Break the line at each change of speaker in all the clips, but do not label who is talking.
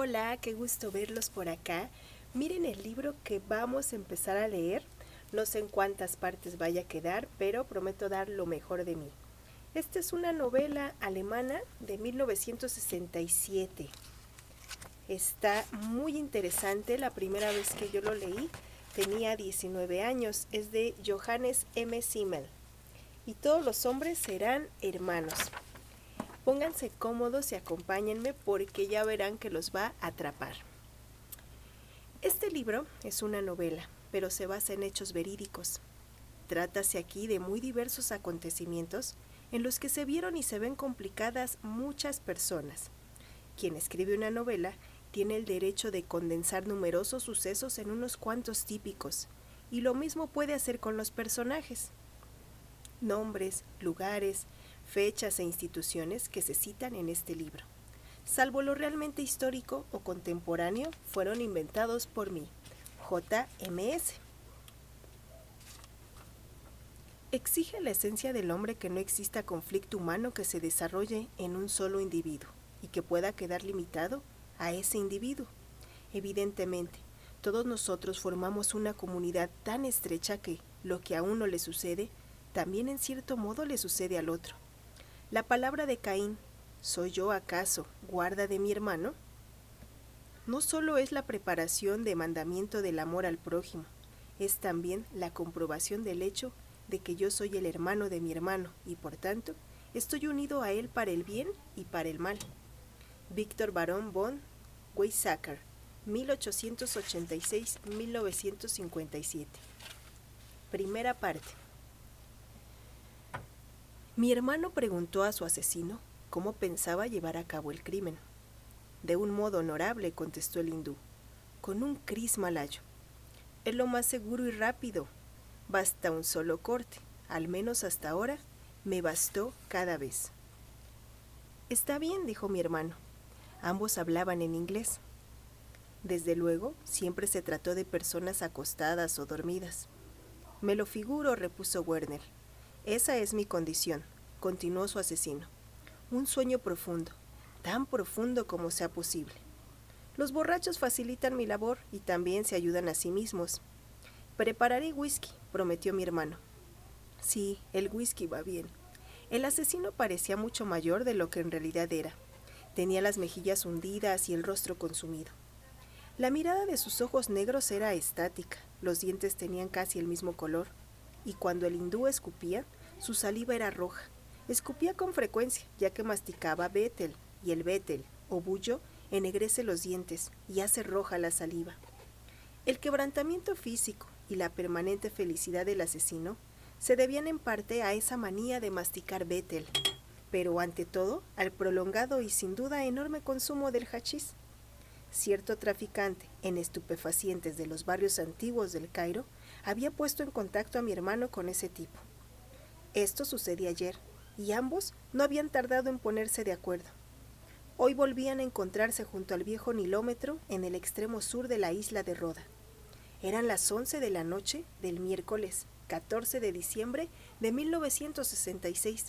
Hola, qué gusto verlos por acá. Miren el libro que vamos a empezar a leer. No sé en cuántas partes vaya a quedar, pero prometo dar lo mejor de mí. Esta es una novela alemana de 1967. Está muy interesante. La primera vez que yo lo leí tenía 19 años. Es de Johannes M. Simmel. Y todos los hombres serán hermanos. Pónganse cómodos y acompáñenme porque ya verán que los va a atrapar. Este libro es una novela, pero se basa en hechos verídicos. Trátase aquí de muy diversos acontecimientos en los que se vieron y se ven complicadas muchas personas. Quien escribe una novela tiene el derecho de condensar numerosos sucesos en unos cuantos típicos, y lo mismo puede hacer con los personajes. Nombres, lugares, fechas e instituciones que se citan en este libro, salvo lo realmente histórico o contemporáneo, fueron inventados por mí, JMS. Exige la esencia del hombre que no exista conflicto humano que se desarrolle en un solo individuo y que pueda quedar limitado a ese individuo. Evidentemente, todos nosotros formamos una comunidad tan estrecha que lo que a uno le sucede, también en cierto modo le sucede al otro. La palabra de Caín, ¿soy yo acaso guarda de mi hermano?, no solo es la preparación de mandamiento del amor al prójimo, es también la comprobación del hecho de que yo soy el hermano de mi hermano y por tanto estoy unido a él para el bien y para el mal. Víctor Barón von Weizsäcker, 1886-1957. Primera parte. Mi hermano preguntó a su asesino cómo pensaba llevar a cabo el crimen. De un modo honorable, contestó el hindú, con un Kris malayo. Es lo más seguro y rápido. Basta un solo corte, al menos hasta ahora me bastó cada vez. Está bien, dijo mi hermano. Ambos hablaban en inglés. Desde luego, siempre se trató de personas acostadas o dormidas. Me lo figuro, repuso Werner. Esa es mi condición, continuó su asesino. Un sueño profundo, tan profundo como sea posible. Los borrachos facilitan mi labor y también se ayudan a sí mismos. Prepararé whisky, prometió mi hermano. Sí, el whisky va bien. El asesino parecía mucho mayor de lo que en realidad era. Tenía las mejillas hundidas y el rostro consumido. La mirada de sus ojos negros era estática, los dientes tenían casi el mismo color, y cuando el hindú escupía, su saliva era roja. Escupía con frecuencia, ya que masticaba bétel, y el bétel, o bullo, ennegrece los dientes y hace roja la saliva. El quebrantamiento físico y la permanente felicidad del asesino se debían en parte a esa manía de masticar bétel, pero ante todo al prolongado y sin duda enorme consumo del hachís. Cierto traficante en estupefacientes de los barrios antiguos del Cairo había puesto en contacto a mi hermano con ese tipo. Esto sucedía ayer, y ambos no habían tardado en ponerse de acuerdo. Hoy volvían a encontrarse junto al viejo Nilómetro en el extremo sur de la isla de Roda. Eran las 11 de la noche del miércoles 14 de diciembre de 1966.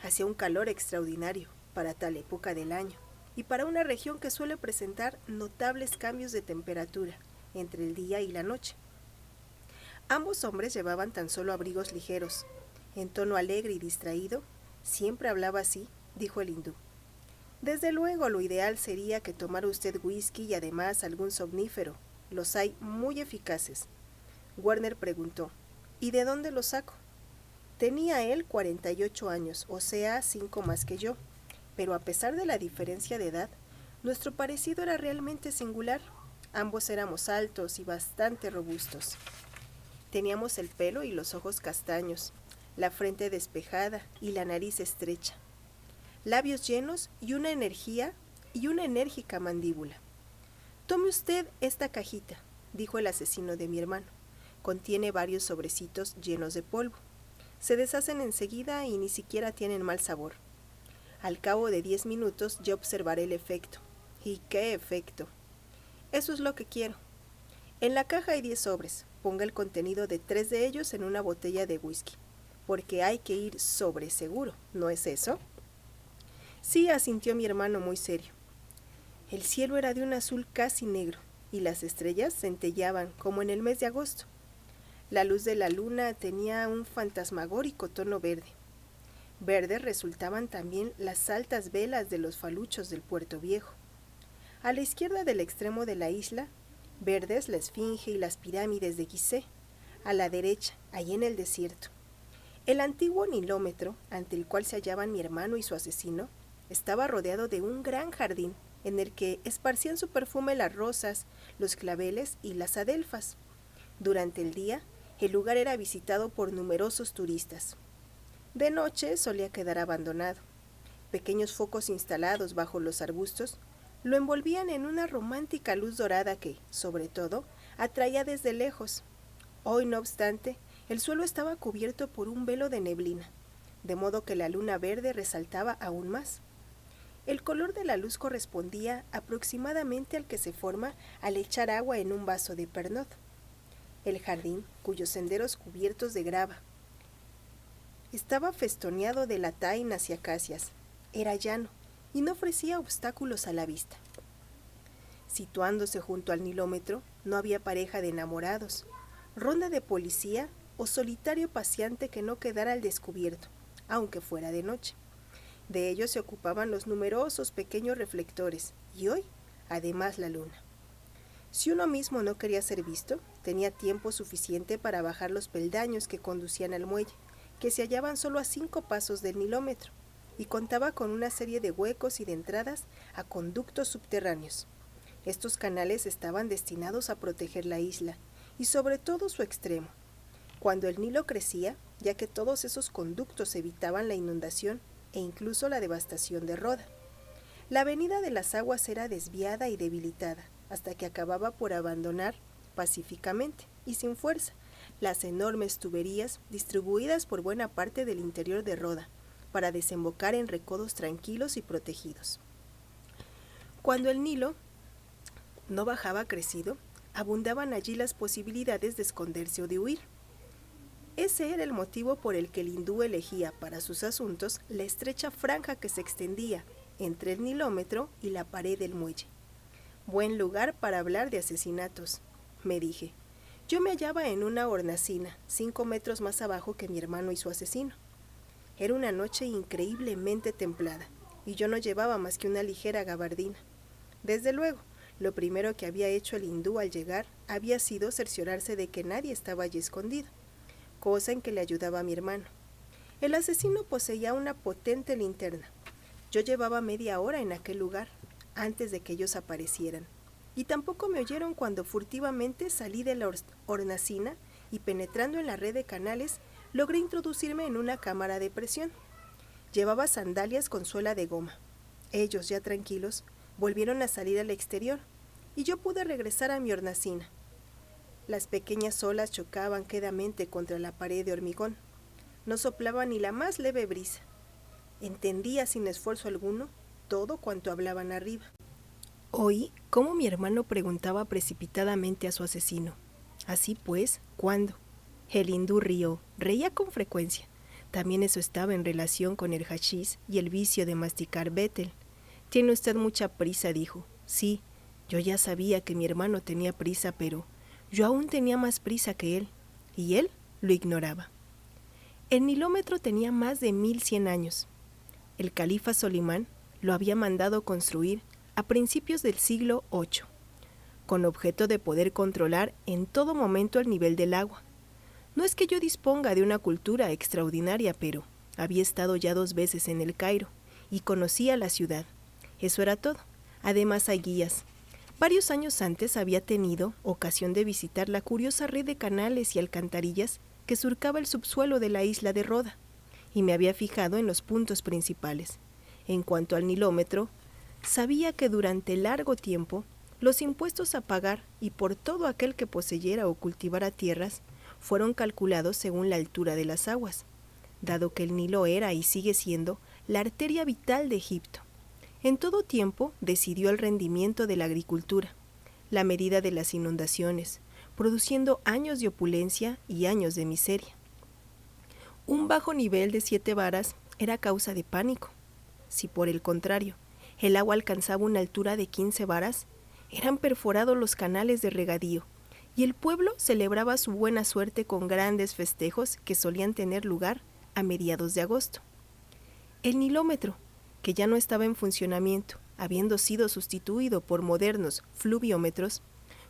Hacía un calor extraordinario para tal época del año y para una región que suele presentar notables cambios de temperatura entre el día y la noche. Ambos hombres llevaban tan solo abrigos ligeros. En tono alegre y distraído, siempre hablaba así, dijo el hindú. Desde luego, lo ideal sería que tomara usted whisky y además algún somnífero. Los hay muy eficaces. Werner preguntó, ¿y de dónde los saco? Tenía él 48 años, o sea, 5 más que yo, pero a pesar de la diferencia de edad, nuestro parecido era realmente singular. Ambos éramos altos y bastante robustos. Teníamos el pelo y los ojos castaños, la frente despejada y la nariz estrecha, labios llenos y una enérgica mandíbula. Tome usted esta cajita, dijo el asesino de mi hermano. Contiene varios sobrecitos llenos de polvo. Se deshacen enseguida y ni siquiera tienen mal sabor. Al cabo de 10 minutos yo observaré el efecto. ¿Y qué efecto? Eso es lo que quiero. En la caja hay 10 sobres. Ponga el contenido de 3 de ellos en una botella de whisky, porque hay que ir sobre seguro, ¿no es eso? Sí, asintió mi hermano muy serio. El cielo era de un azul casi negro, y las estrellas centelleaban como en el mes de agosto. La luz de la luna tenía un fantasmagórico tono verde. Verdes resultaban también las altas velas de los faluchos del Puerto Viejo. A la izquierda del extremo de la isla, verdes la Esfinge y las pirámides de Gizeh. A la derecha, allí en el desierto. El antiguo Nilómetro, ante el cual se hallaban mi hermano y su asesino, estaba rodeado de un gran jardín en el que esparcían su perfume las rosas, los claveles y las adelfas. Durante el día, el lugar era visitado por numerosos turistas. De noche solía quedar abandonado. Pequeños focos instalados bajo los arbustos lo envolvían en una romántica luz dorada que, sobre todo, atraía desde lejos. Hoy, no obstante, el suelo estaba cubierto por un velo de neblina, de modo que la luna verde resaltaba aún más. El color de la luz correspondía aproximadamente al que se forma al echar agua en un vaso de Pernod. El jardín, cuyos senderos cubiertos de grava, estaba festoneado de latainas y acacias. Era llano y no ofrecía obstáculos a la vista. Situándose junto al Nilómetro, no había pareja de enamorados, ronda de policía o solitario paseante que no quedara al descubierto, aunque fuera de noche. De ellos se ocupaban los numerosos pequeños reflectores, y hoy, además, la luna. Si uno mismo no quería ser visto, tenía tiempo suficiente para bajar los peldaños que conducían al muelle, que se hallaban solo a 5 pasos del Nilómetro, y contaba con una serie de huecos y de entradas a conductos subterráneos. Estos canales estaban destinados a proteger la isla, y sobre todo su extremo. Cuando el Nilo crecía, ya que todos esos conductos evitaban la inundación e incluso la devastación de Roda. La avenida de las aguas era desviada y debilitada, hasta que acababa por abandonar pacíficamente y sin fuerza las enormes tuberías distribuidas por buena parte del interior de Roda, para desembocar en recodos tranquilos y protegidos. Cuando el Nilo no bajaba crecido, abundaban allí las posibilidades de esconderse o de huir. Ese era el motivo por el que el hindú elegía para sus asuntos la estrecha franja que se extendía entre el Nilómetro y la pared del muelle. Buen lugar para hablar de asesinatos, me dije. Yo me hallaba en una hornacina, 5 metros más abajo que mi hermano y su asesino. Era una noche increíblemente templada, y yo no llevaba más que una ligera gabardina. Desde luego, lo primero que había hecho el hindú al llegar había sido cerciorarse de que nadie estaba allí escondido, cosa en que le ayudaba a mi hermano. El asesino poseía una potente linterna. Yo llevaba media hora en aquel lugar, antes de que ellos aparecieran, y tampoco me oyeron cuando furtivamente salí de la hornacina y, penetrando en la red de canales, logré introducirme en una cámara de presión. Llevaba sandalias con suela de goma. Ellos, ya tranquilos, volvieron a salir al exterior, y yo pude regresar a mi hornacina. Las pequeñas olas chocaban quedamente contra la pared de hormigón. No soplaba ni la más leve brisa. Entendía sin esfuerzo alguno todo cuanto hablaban arriba. Oí cómo mi hermano preguntaba precipitadamente a su asesino: «Así pues, ¿cuándo?». El hindú reía con frecuencia. También eso estaba en relación con el hachís y el vicio de masticar bétel. «Tiene usted mucha prisa», dijo. Sí, yo ya sabía que mi hermano tenía prisa, pero yo aún tenía más prisa que él, y él lo ignoraba. El Nilómetro tenía más de 1100 años. El califa Solimán lo había mandado construir a principios del siglo VIII, con objeto de poder controlar en todo momento el nivel del agua. No es que yo disponga de una cultura extraordinaria, pero había estado ya 2 veces en el Cairo y conocía la ciudad. Eso era todo. Además hay guías. Varios años antes había tenido ocasión de visitar la curiosa red de canales y alcantarillas que surcaba el subsuelo de la isla de Roda, y me había fijado en los puntos principales. En cuanto al Nilómetro, sabía que durante largo tiempo los impuestos a pagar y por todo aquel que poseyera o cultivara tierras fueron calculados según la altura de las aguas, dado que el Nilo era y sigue siendo la arteria vital de Egipto. En todo tiempo decidió el rendimiento de la agricultura, la medida de las inundaciones, produciendo años de opulencia y años de miseria. Un bajo nivel de 7 varas era causa de pánico. Si por el contrario, El agua alcanzaba una altura de 15 varas, eran perforados los canales de regadío, y el pueblo celebraba su buena suerte con grandes festejos que solían tener lugar a mediados de agosto. El nilómetro, que ya no estaba en funcionamiento, habiendo sido sustituido por modernos fluviómetros,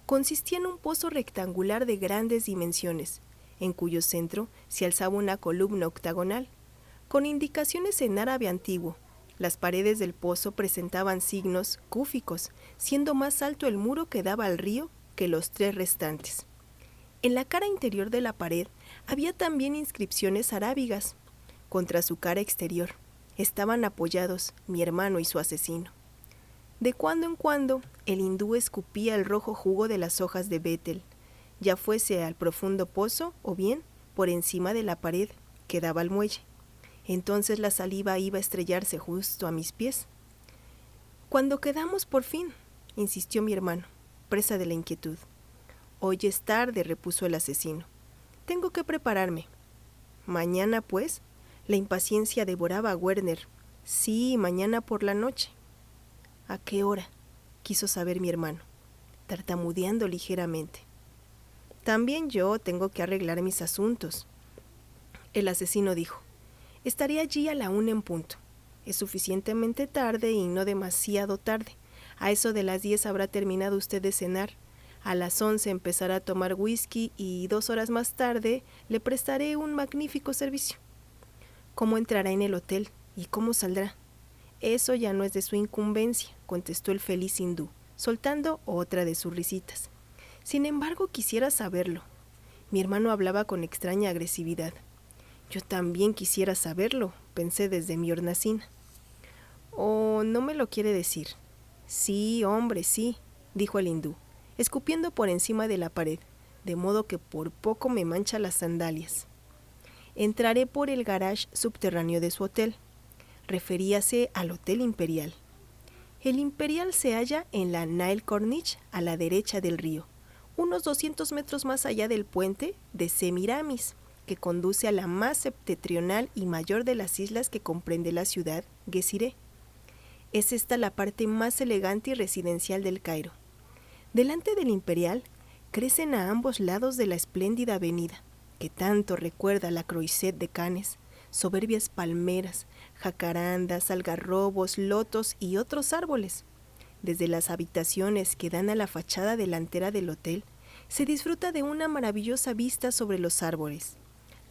consistía en un pozo rectangular de grandes dimensiones, en cuyo centro se alzaba una columna octagonal, con indicaciones en árabe antiguo. Las paredes del pozo presentaban signos cúficos, siendo más alto el muro que daba al río que los 3 restantes. En la cara interior de la pared había también inscripciones arábigas. Contra su cara exterior estaban apoyados mi hermano y su asesino. De cuando en cuando, el hindú escupía el rojo jugo de las hojas de bétel, ya fuese al profundo pozo o bien por encima de la pared que daba al muelle. Entonces la saliva iba a estrellarse justo a mis pies. «Cuando quedamos por fin», insistió mi hermano, presa de la inquietud. «Hoy es tarde», repuso el asesino. «Tengo que prepararme». «¿Mañana, pues?». La impaciencia devoraba a Werner. «Sí, mañana por la noche». «¿A qué hora?», quiso saber mi hermano, tartamudeando ligeramente. «También yo tengo que arreglar mis asuntos». El asesino dijo: «Estaré allí a la 1 en punto. Es suficientemente tarde y no demasiado tarde. A eso de las 10 habrá terminado usted de cenar. A las 11 empezará a tomar whisky y 2 horas más tarde le prestaré un magnífico servicio». «¿Cómo entrará en el hotel y cómo saldrá?». «Eso ya no es de su incumbencia», contestó el feliz hindú, soltando otra de sus risitas. «Sin embargo, quisiera saberlo». Mi hermano hablaba con extraña agresividad. «Yo también quisiera saberlo», pensé desde mi hornacina. «¿O no me lo quiere decir?». «Sí, hombre, sí», dijo el hindú, escupiendo por encima de la pared, de modo que por poco me mancha las sandalias. «Entraré por el garage subterráneo de su hotel». Referíase al Hotel Imperial. El Imperial se halla en la Nile Corniche, a la derecha del río, unos 200 metros más allá del puente de Semiramis, que conduce a la más septentrional y mayor de las islas que comprende la ciudad, Geziré. Es esta la parte más elegante y residencial del Cairo. Delante del Imperial crecen a ambos lados de la espléndida avenida, que tanto recuerda la Croisette de Cannes, soberbias palmeras, jacarandas, algarrobos, lotos y otros árboles. Desde las habitaciones que dan a la fachada delantera del hotel, se disfruta de una maravillosa vista sobre los árboles.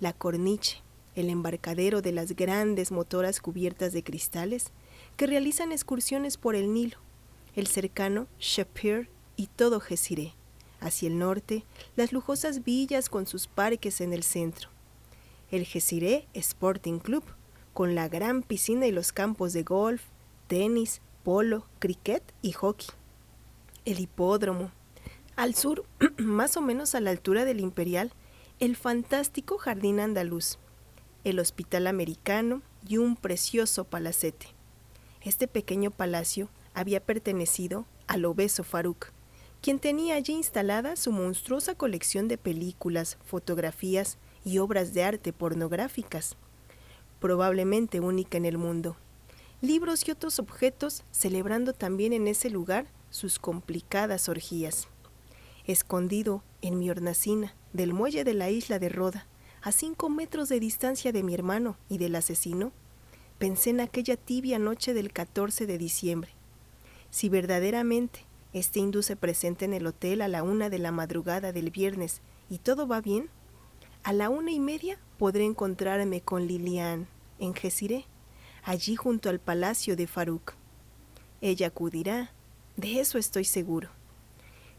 La corniche, el embarcadero de las grandes motoras cubiertas de cristales que realizan excursiones por el Nilo, el cercano Shapir y todo Geziré. Hacia el norte, las lujosas villas con sus parques en el centro. El Geziré Sporting Club, con la gran piscina y los campos de golf, tenis, polo, cricket y hockey. El hipódromo. Al sur, más o menos a la altura del Imperial, el fantástico Jardín Andaluz, el Hospital Americano y un precioso palacete. Este pequeño palacio había pertenecido al obeso Farouk, quien tenía allí instalada su monstruosa colección de películas, fotografías y obras de arte pornográficas, probablemente única en el mundo. Libros y otros objetos celebrando también en ese lugar sus complicadas orgías. Escondido en mi hornacina del muelle de la isla de Roda, a 5 metros de distancia de mi hermano y del asesino, pensé en aquella tibia noche del 14 de diciembre. Si verdaderamente este hindú se presenta en el hotel a la 1 de la madrugada del viernes y todo va bien, a la 1:30 podré encontrarme con Lilian en Geziré, allí junto al palacio de Farouk. Ella acudirá, de eso estoy seguro.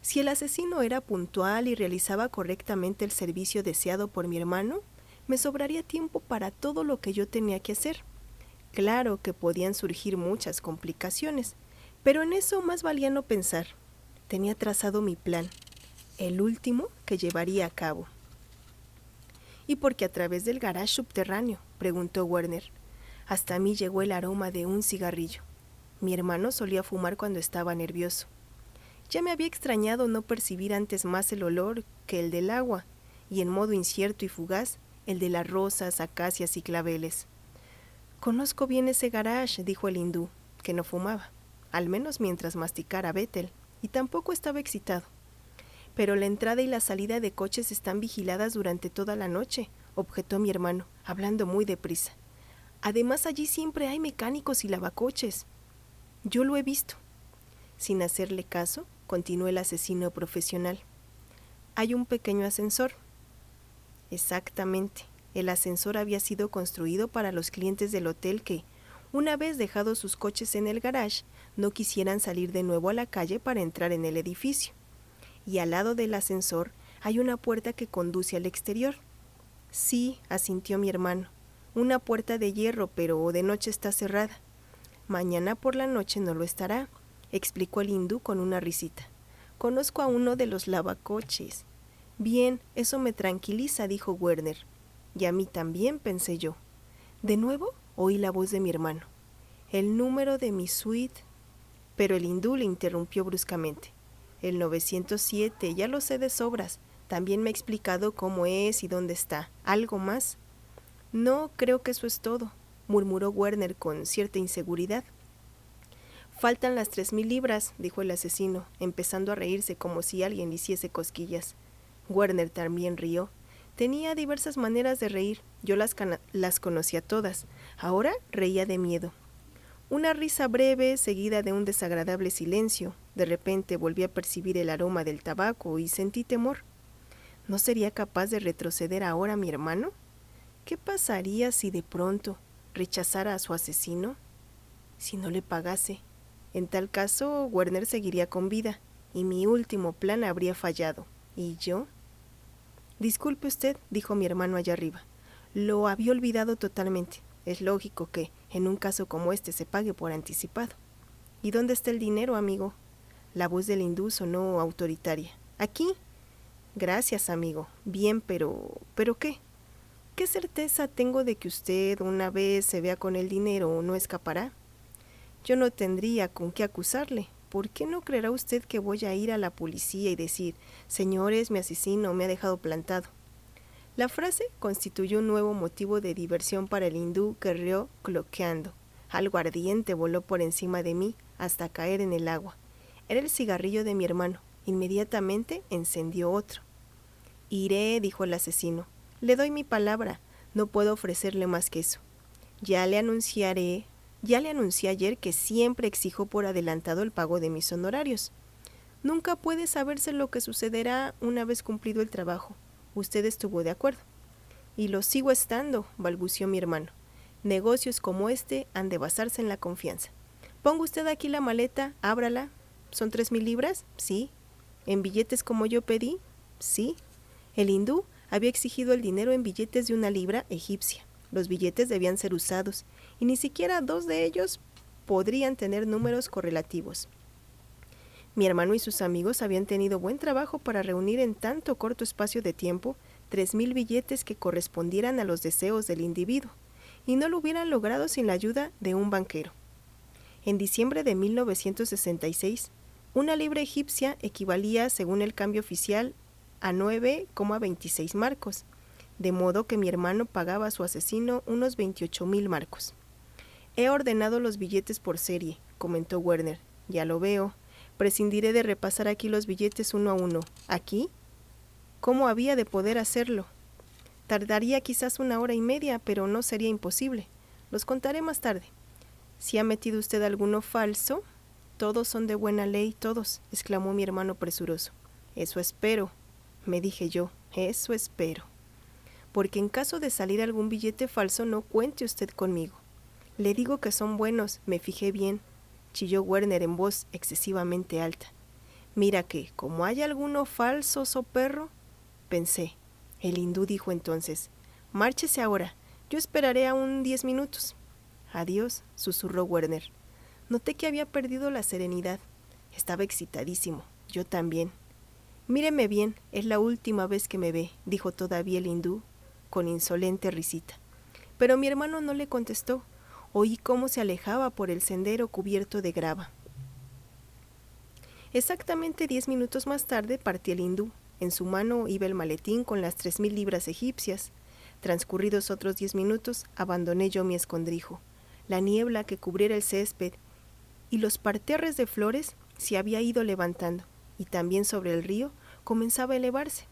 Si el asesino era puntual y realizaba correctamente el servicio deseado por mi hermano, me sobraría tiempo para todo lo que yo tenía que hacer. Claro que podían surgir muchas complicaciones, pero en eso más valía no pensar. Tenía trazado mi plan, el último que llevaría a cabo. «¿Y por qué a través del garage subterráneo?», preguntó Werner. Hasta mí llegó el aroma de un cigarrillo. Mi hermano solía fumar cuando estaba nervioso. Ya me había extrañado no percibir antes más el olor que el del agua, y en modo incierto y fugaz, el de las rosas, acacias y claveles. «Conozco bien ese garage», dijo el hindú, que no fumaba. al menos mientras masticara Bethel, y tampoco estaba excitado. Pero la entrada y la salida de coches están vigiladas durante toda la noche, objetó mi hermano, hablando muy deprisa. Además, allí siempre hay mecánicos y lavacoches. Yo lo he visto. Sin hacerle caso, continuó el asesino profesional. Hay un pequeño ascensor. Exactamente. El ascensor había sido construido para los clientes del hotel que, una vez dejados sus coches en el garage, no quisieran salir de nuevo a la calle para entrar en el edificio. Y al lado del ascensor hay una puerta que conduce al exterior. Sí, asintió mi hermano. Una puerta de hierro, pero de noche está cerrada. Mañana por la noche no lo estará, explicó el hindú con una risita. Conozco a uno de los lavacoches. Bien, eso me tranquiliza, dijo Werner. Y a mí también, pensé yo. De nuevo oí la voz de mi hermano. El número de mi suite. Pero el hindú le interrumpió bruscamente. El 907, ya lo sé de sobras. También me ha explicado cómo es y dónde está. ¿Algo más? No, creo que eso es todo, murmuró Werner con cierta inseguridad. Faltan las 3,000 libras, dijo el asesino, empezando a reírse como si alguien le hiciese cosquillas. Werner también rió. Tenía diversas maneras de reír, yo las conocía todas. Ahora reía de miedo. Una risa breve, seguida de un desagradable silencio. De repente volví a percibir el aroma del tabaco y sentí temor. ¿No sería capaz de retroceder ahora mi hermano? ¿Qué pasaría si de pronto rechazara a su asesino? Si no le pagase. En tal caso, Werner seguiría con vida, y mi último plan habría fallado. ¿Y yo? Disculpe usted, dijo mi hermano allá arriba. Lo había olvidado totalmente. Es lógico que, en un caso como este, se pague por anticipado. ¿Y dónde está el dinero, amigo? La voz del hindú sonó autoritaria. ¿Aquí? Gracias, amigo. Bien, pero ¿qué? ¿Qué certeza tengo de que usted, una vez se vea con el dinero, no escapará? Yo no tendría con qué acusarle. ¿Por qué no creerá usted que voy a ir a la policía y decir, señores, mi asesino me ha dejado plantado? La frase constituyó un nuevo motivo de diversión para el hindú que rió cloqueando. Algo ardiente voló por encima de mí hasta caer en el agua. Era el cigarrillo de mi hermano. Inmediatamente encendió otro. Iré, dijo el asesino. Le doy mi palabra. No puedo ofrecerle más que eso. Ya le anuncié ayer que siempre exijo por adelantado el pago de mis honorarios. Nunca puede saberse lo que sucederá una vez cumplido el trabajo. Usted estuvo de acuerdo. Y lo sigo estando, balbució mi hermano. Negocios como este han de basarse en la confianza. Ponga usted aquí la maleta, ábrala. ¿Son 3,000 libras? Sí. ¿En billetes como yo pedí? Sí. El hindú había exigido el dinero en billetes de 1 libra egipcia. Los billetes debían ser usados, y ni siquiera 2 de ellos podrían tener números correlativos. Mi hermano y sus amigos habían tenido buen trabajo para reunir en tanto corto espacio de tiempo 3,000 billetes que correspondieran a los deseos del individuo, y no lo hubieran logrado sin la ayuda de un banquero. En diciembre de 1966, 1 libra egipcia equivalía, según el cambio oficial, a 9,26 marcos, de modo que mi hermano pagaba a su asesino unos 28,000 marcos. He ordenado los billetes por serie, comentó Werner. Ya lo veo. Prescindiré de repasar aquí los billetes uno a uno. ¿Aquí? ¿Cómo había de poder hacerlo? Tardaría quizás 1 hora y media, pero no sería imposible. Los contaré más tarde. Si ha metido usted alguno falso, todos son de buena ley, todos, exclamó mi hermano presuroso. Eso espero, me dije yo, eso espero. Porque en caso de salir algún billete falso, no cuente usted conmigo. Le digo que son buenos, me fijé bien, chilló Werner en voz excesivamente alta. Mira que, como hay alguno falso, perro, pensé. El hindú dijo entonces, márchese ahora, yo esperaré aún 10 minutos. Adiós, susurró Werner. Noté que había perdido la serenidad. Estaba excitadísimo, yo también. Míreme bien, es la última vez que me ve, dijo todavía el hindú, con insolente risita. Pero mi hermano no le contestó. Oí cómo se alejaba por el sendero cubierto de grava. Exactamente 10 minutos más tarde partí el hindú. En su mano iba el maletín con las 3,000 libras egipcias. Transcurridos otros 10 minutos, abandoné yo mi escondrijo. La niebla que cubriera el césped y los parterres de flores se había ido levantando, y también sobre el río comenzaba a elevarse.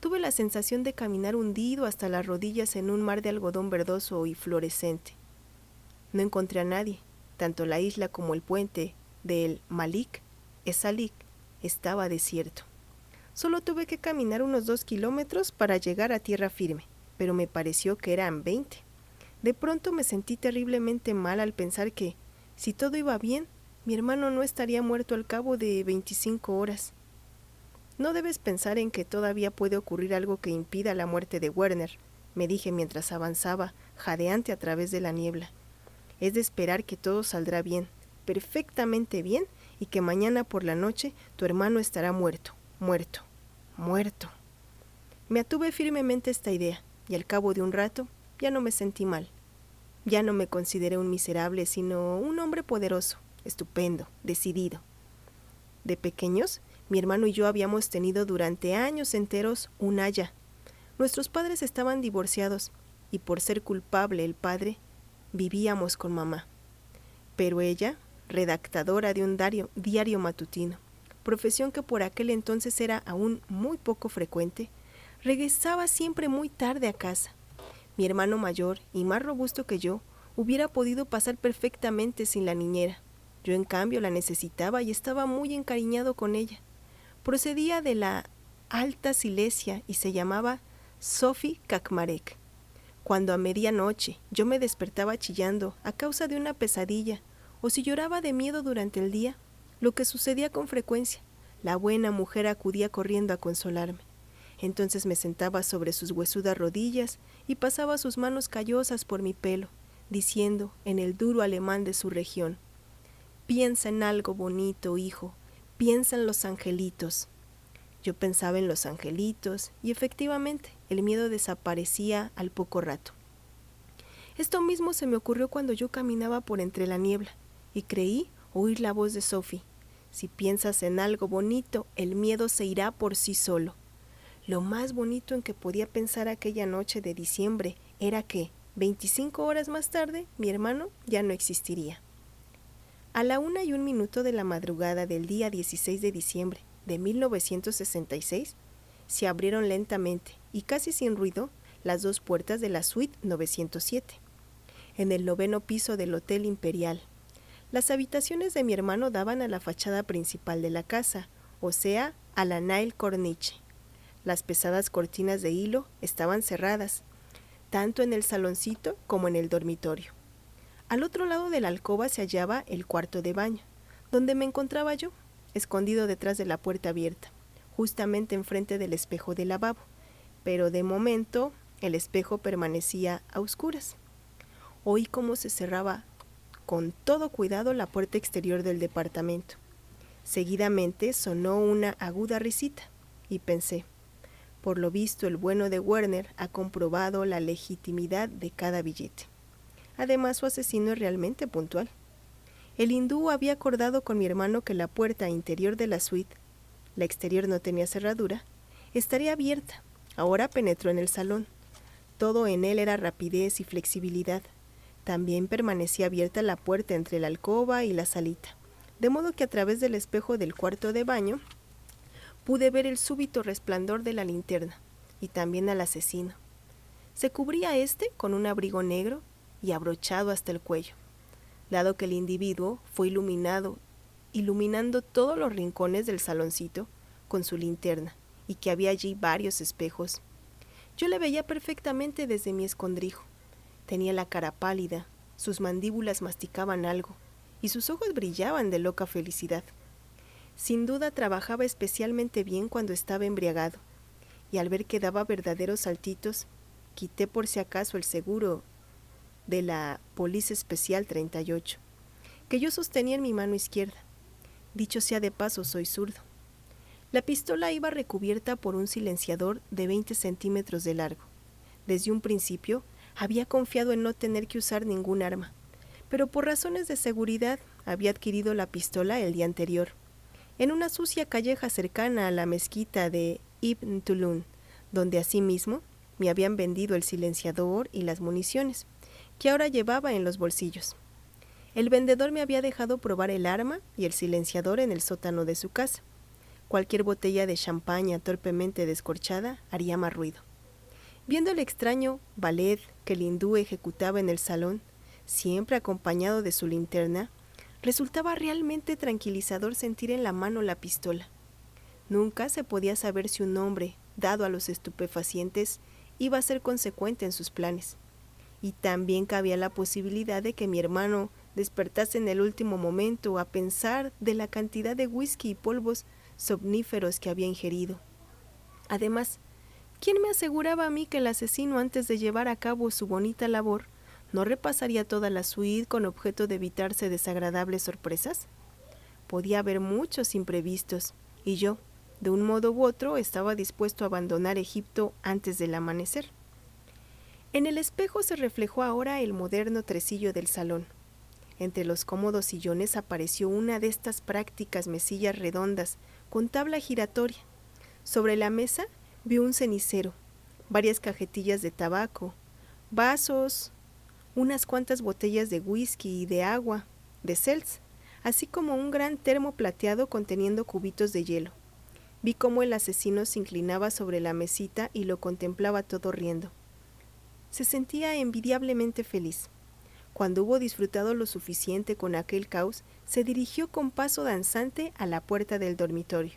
Tuve la sensación de caminar hundido hasta las rodillas en un mar de algodón verdoso y fluorescente. No encontré a nadie. Tanto la isla como el puente del Malik Esalik estaba desierto. Solo tuve que caminar unos 2 kilómetros para llegar a tierra firme, pero me pareció que eran 20. De pronto me sentí terriblemente mal al pensar que, si todo iba bien, mi hermano no estaría muerto al cabo de 25 horas. No debes pensar en que todavía puede ocurrir algo que impida la muerte de Werner, me dije mientras avanzaba, jadeante a través de la niebla. Es de esperar que todo saldrá bien, perfectamente bien, y que mañana por la noche tu hermano estará muerto. Me atuve firmemente a esta idea, y al cabo de un rato ya no me sentí mal. Ya no me consideré un miserable, sino un hombre poderoso, estupendo, decidido. De pequeños, mi hermano y yo habíamos tenido durante años enteros un aya. Nuestros padres estaban divorciados, y por ser culpable el padre, vivíamos con mamá. Pero ella, redactadora de un diario matutino, profesión que por aquel entonces era aún muy poco frecuente, regresaba siempre muy tarde a casa. Mi hermano mayor, y más robusto que yo, hubiera podido pasar perfectamente sin la niñera. Yo, en cambio, la necesitaba y estaba muy encariñado con ella. Procedía de la Alta Silesia y se llamaba Sophie Kakmarek. Cuando a medianoche yo me despertaba chillando a causa de una pesadilla, o si lloraba de miedo durante el día, lo que sucedía con frecuencia, la buena mujer acudía corriendo a consolarme. Entonces me sentaba sobre sus huesudas rodillas y pasaba sus manos callosas por mi pelo, diciendo en el duro alemán de su región: «Piensa en algo bonito, hijo, piensa en los angelitos». Yo pensaba en los angelitos y efectivamente el miedo desaparecía al poco rato. Esto mismo se me ocurrió cuando yo caminaba por entre la niebla y creí oír la voz de Sophie: «Si piensas en algo bonito, el miedo se irá por sí solo». Lo más bonito en que podía pensar aquella noche de diciembre era que, 25 horas más tarde, mi hermano ya no existiría. A la 1:01 de la madrugada del día 16 de diciembre de 1966, se abrieron lentamente y casi sin ruido las 2 puertas de la suite 907. En el 9º piso del Hotel Imperial. Las habitaciones de mi hermano daban a la fachada principal de la casa, o sea, a la Nile Corniche. Las pesadas cortinas de hilo estaban cerradas, tanto en el saloncito como en el dormitorio. Al otro lado de la alcoba se hallaba el cuarto de baño, donde me encontraba yo, escondido detrás de la puerta abierta, justamente enfrente del espejo del lavabo, pero de momento el espejo permanecía a oscuras. Oí cómo se cerraba con todo cuidado la puerta exterior del departamento. Seguidamente sonó una aguda risita, y pensé: por lo visto el bueno de Werner ha comprobado la legitimidad de cada billete. Además, su asesino es realmente puntual. El hindú había acordado con mi hermano que la puerta interior de la suite, la exterior no tenía cerradura, estaría abierta. Ahora penetró en el salón. Todo en él era rapidez y flexibilidad. También permanecía abierta la puerta entre la alcoba y la salita, de modo que a través del espejo del cuarto de baño pude ver el súbito resplandor de la linterna y también al asesino. Se cubría con un abrigo negro y abrochado hasta el cuello, dado que el individuo fue iluminando todos los rincones del saloncito con su linterna y que había allí varios espejos. Yo le veía perfectamente desde mi escondrijo. Tenía la cara pálida, sus mandíbulas masticaban algo y sus ojos brillaban de loca felicidad. Sin duda trabajaba especialmente bien cuando estaba embriagado, y al ver que daba verdaderos saltitos, quité por si acaso el seguro de la Police Especial 38, que yo sostenía en mi mano izquierda. Dicho sea de paso, soy zurdo. La pistola iba recubierta por un silenciador de 20 centímetros de largo. Desde un principio había confiado en no tener que usar ningún arma, pero por razones de seguridad había adquirido la pistola el día anterior, en una sucia calleja cercana a la mezquita de Ibn Tulun, donde asimismo me habían vendido el silenciador y las municiones, que ahora llevaba en los bolsillos. El vendedor me había dejado probar el arma y el silenciador en el sótano de su casa. Cualquier botella de champaña torpemente descorchada haría más ruido. Viendo el extraño ballet que el hindú ejecutaba en el salón, siempre acompañado de su linterna, resultaba realmente tranquilizador sentir en la mano la pistola. Nunca se podía saber si un hombre, dado a los estupefacientes, iba a ser consecuente en sus planes. Y también cabía la posibilidad de que mi hermano despertase en el último momento a pensar de la cantidad de whisky y polvos somníferos que había ingerido. Además, ¿quién me aseguraba a mí que el asesino, antes de llevar a cabo su bonita labor, no repasaría toda la suite con objeto de evitarse desagradables sorpresas? Podía haber muchos imprevistos, y yo, de un modo u otro, estaba dispuesto a abandonar Egipto antes del amanecer. En el espejo se reflejó ahora el moderno tresillo del salón. Entre los cómodos sillones apareció una de estas prácticas mesillas redondas con tabla giratoria. Sobre la mesa vi un cenicero, varias cajetillas de tabaco, vasos, unas cuantas botellas de whisky y de agua, de seltz, así como un gran termo plateado conteniendo cubitos de hielo. Vi cómo el asesino se inclinaba sobre la mesita y lo contemplaba todo riendo. Se sentía envidiablemente feliz. Cuando hubo disfrutado lo suficiente con aquel caos, se dirigió con paso danzante a la puerta del dormitorio.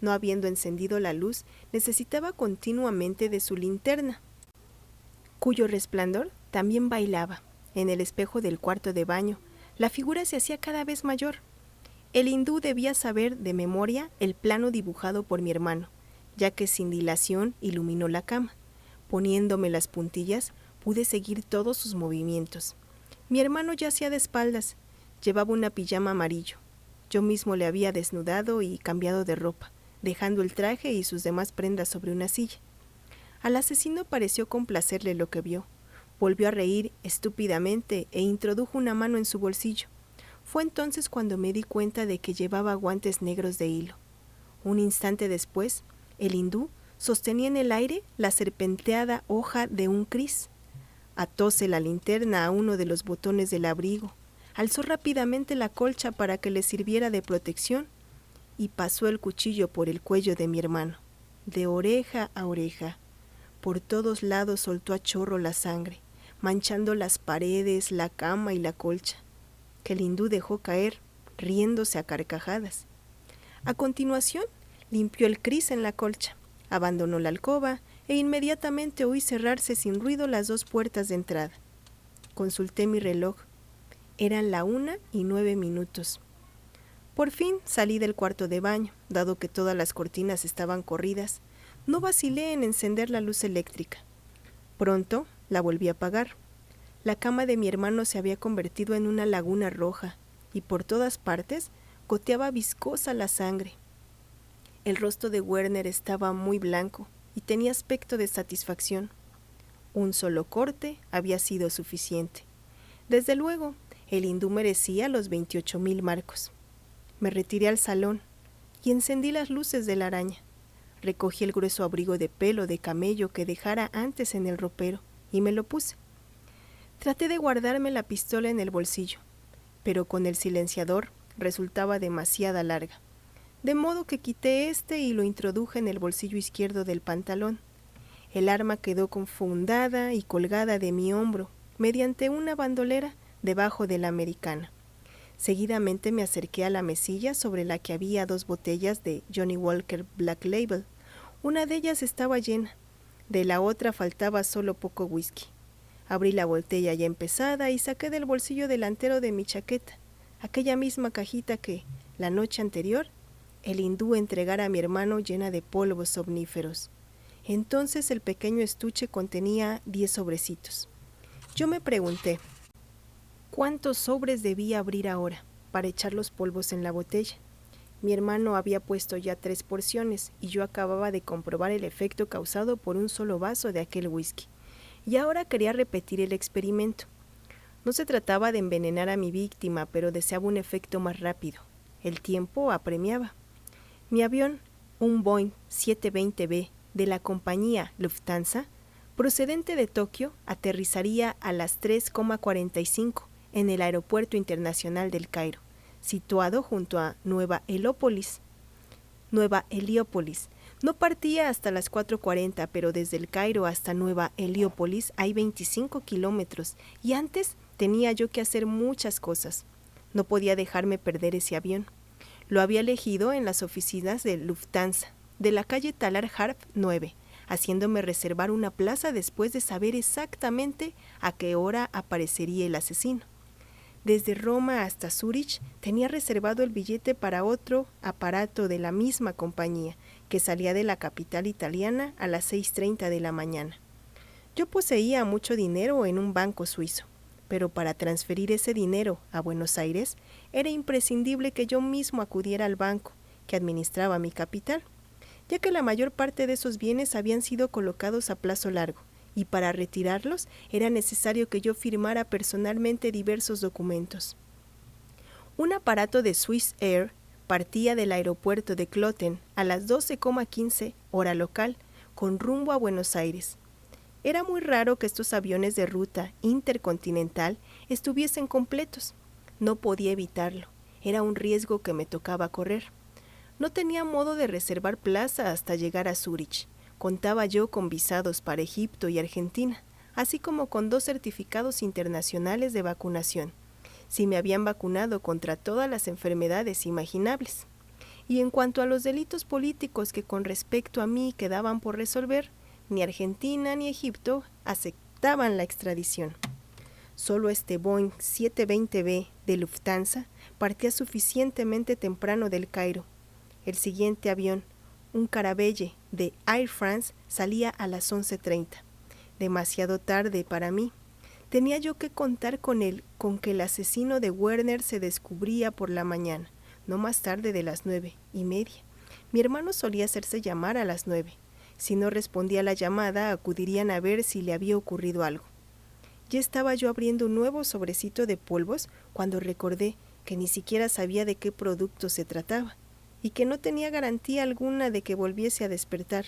No habiendo encendido la luz, necesitaba continuamente de su linterna, cuyo resplandor también bailaba. En el espejo del cuarto de baño, la figura se hacía cada vez mayor. El hindú debía saber de memoria el plano dibujado por mi hermano, ya que sin dilación iluminó la cama. Poniéndome las puntillas, pude seguir todos sus movimientos. Mi hermano yacía de espaldas, llevaba una pijama amarillo. Yo mismo le había desnudado y cambiado de ropa, dejando el traje y sus demás prendas sobre una silla. Al asesino pareció complacerle lo que vio. Volvió a reír estúpidamente e introdujo una mano en su bolsillo. Fue entonces cuando me di cuenta de que llevaba guantes negros de hilo. Un instante después, el hindú sostenía en el aire la serpenteada hoja de un cris. Atóse la linterna a uno de los botones del abrigo, alzó rápidamente la colcha para que le sirviera de protección y pasó el cuchillo por el cuello de mi hermano, de oreja a oreja. Por todos lados soltó a chorro la sangre, manchando las paredes, la cama y la colcha, que el hindú dejó caer, riéndose a carcajadas. A continuación, limpió el cris en la colcha, abandonó la alcoba e inmediatamente oí cerrarse sin ruido las dos puertas de entrada. Consulté mi reloj. Eran la 1:09. Por fin salí del cuarto de baño, dado que todas las cortinas estaban corridas. No vacilé en encender la luz eléctrica. Pronto la volví a apagar. La cama de mi hermano se había convertido en una laguna roja y por todas partes goteaba viscosa la sangre. El rostro de Werner estaba muy blanco y tenía aspecto de satisfacción. Un solo corte había sido suficiente. Desde luego, el hindú merecía los 28,000 marcos. Me retiré al salón y encendí las luces de la araña. Recogí el grueso abrigo de pelo de camello que dejara antes en el ropero y me lo puse. Traté de guardarme la pistola en el bolsillo, pero con el silenciador resultaba demasiado larga, de modo que quité este y lo introduje en el bolsillo izquierdo del pantalón. El arma quedó confundada y colgada de mi hombro mediante una bandolera debajo de la americana. Seguidamente me acerqué a la mesilla sobre la que había 2 botellas de Johnnie Walker Black Label. Una de ellas estaba llena, de la otra faltaba solo poco whisky. Abrí la botella ya empezada y saqué del bolsillo delantero de mi chaqueta aquella misma cajita que, la noche anterior, el hindú entregara a mi hermano llena de polvos somníferos. Entonces el pequeño estuche contenía 10 sobrecitos. Yo me pregunté, ¿cuántos sobres debía abrir ahora para echar los polvos en la botella? Mi hermano había puesto ya 3 porciones y yo acababa de comprobar el efecto causado por un solo vaso de aquel whisky. Y ahora quería repetir el experimento. No se trataba de envenenar a mi víctima, pero deseaba un efecto más rápido. El tiempo apremiaba. Mi avión, un Boeing 720B de la compañía Lufthansa, procedente de Tokio, aterrizaría a las 3:45 en el Aeropuerto Internacional del Cairo, situado junto a Nueva Heliópolis. No partía hasta las 4:40, pero desde el Cairo hasta Nueva Heliópolis hay 25 kilómetros y antes tenía yo que hacer muchas cosas. No podía dejarme perder ese avión. Lo había elegido en las oficinas de Lufthansa, de la calle Talar Harf 9, haciéndome reservar una plaza después de saber exactamente a qué hora aparecería el asesino. Desde Roma hasta Zúrich tenía reservado el billete para otro aparato de la misma compañía, que salía de la capital italiana a las 6:30 de la mañana. Yo poseía mucho dinero en un banco suizo, pero para transferir ese dinero a Buenos Aires era imprescindible que yo mismo acudiera al banco que administraba mi capital, ya que la mayor parte de esos bienes habían sido colocados a plazo largo, y para retirarlos era necesario que yo firmara personalmente diversos documentos. Un aparato de Swiss Air partía del aeropuerto de Kloten a las 12:15 hora local, con rumbo a Buenos Aires. Era muy raro que estos aviones de ruta intercontinental estuviesen completos. No podía evitarlo. Era un riesgo que me tocaba correr. No tenía modo de reservar plaza hasta llegar a Zúrich. Contaba yo con visados para Egipto y Argentina, así como con 2 certificados internacionales de vacunación, si me habían vacunado contra todas las enfermedades imaginables. Y en cuanto a los delitos políticos que con respecto a mí quedaban por resolver, ni Argentina ni Egipto aceptaban la extradición. Solo este Boeing 720B de Lufthansa partía suficientemente temprano del Cairo. El siguiente avión, un Caravelle de Air France, salía a las 11:30. Demasiado tarde para mí. Tenía yo que contar con que el asesino de Werner se descubría por la mañana, no más tarde de las 9:30. Mi hermano solía hacerse llamar a las 9. Si no respondía a la llamada, acudirían a ver si le había ocurrido algo. Ya estaba yo abriendo un nuevo sobrecito de polvos cuando recordé que ni siquiera sabía de qué producto se trataba y que no tenía garantía alguna de que volviese a despertar.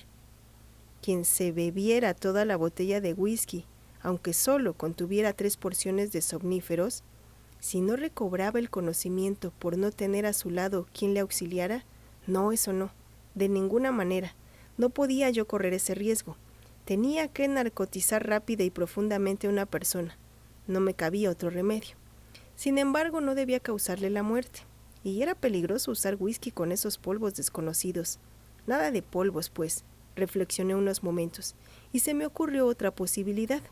Quien se bebiera toda la botella de whisky, aunque solo contuviera 3 porciones de somníferos, si no recobraba el conocimiento por no tener a su lado quien le auxiliara, no, eso no, de ninguna manera. No podía yo correr ese riesgo. Tenía que narcotizar rápida y profundamente a una persona. No me cabía otro remedio. Sin embargo, no debía causarle la muerte. Y era peligroso usar whisky con esos polvos desconocidos. Nada de polvos, pues, reflexioné unos momentos, y se me ocurrió otra posibilidad.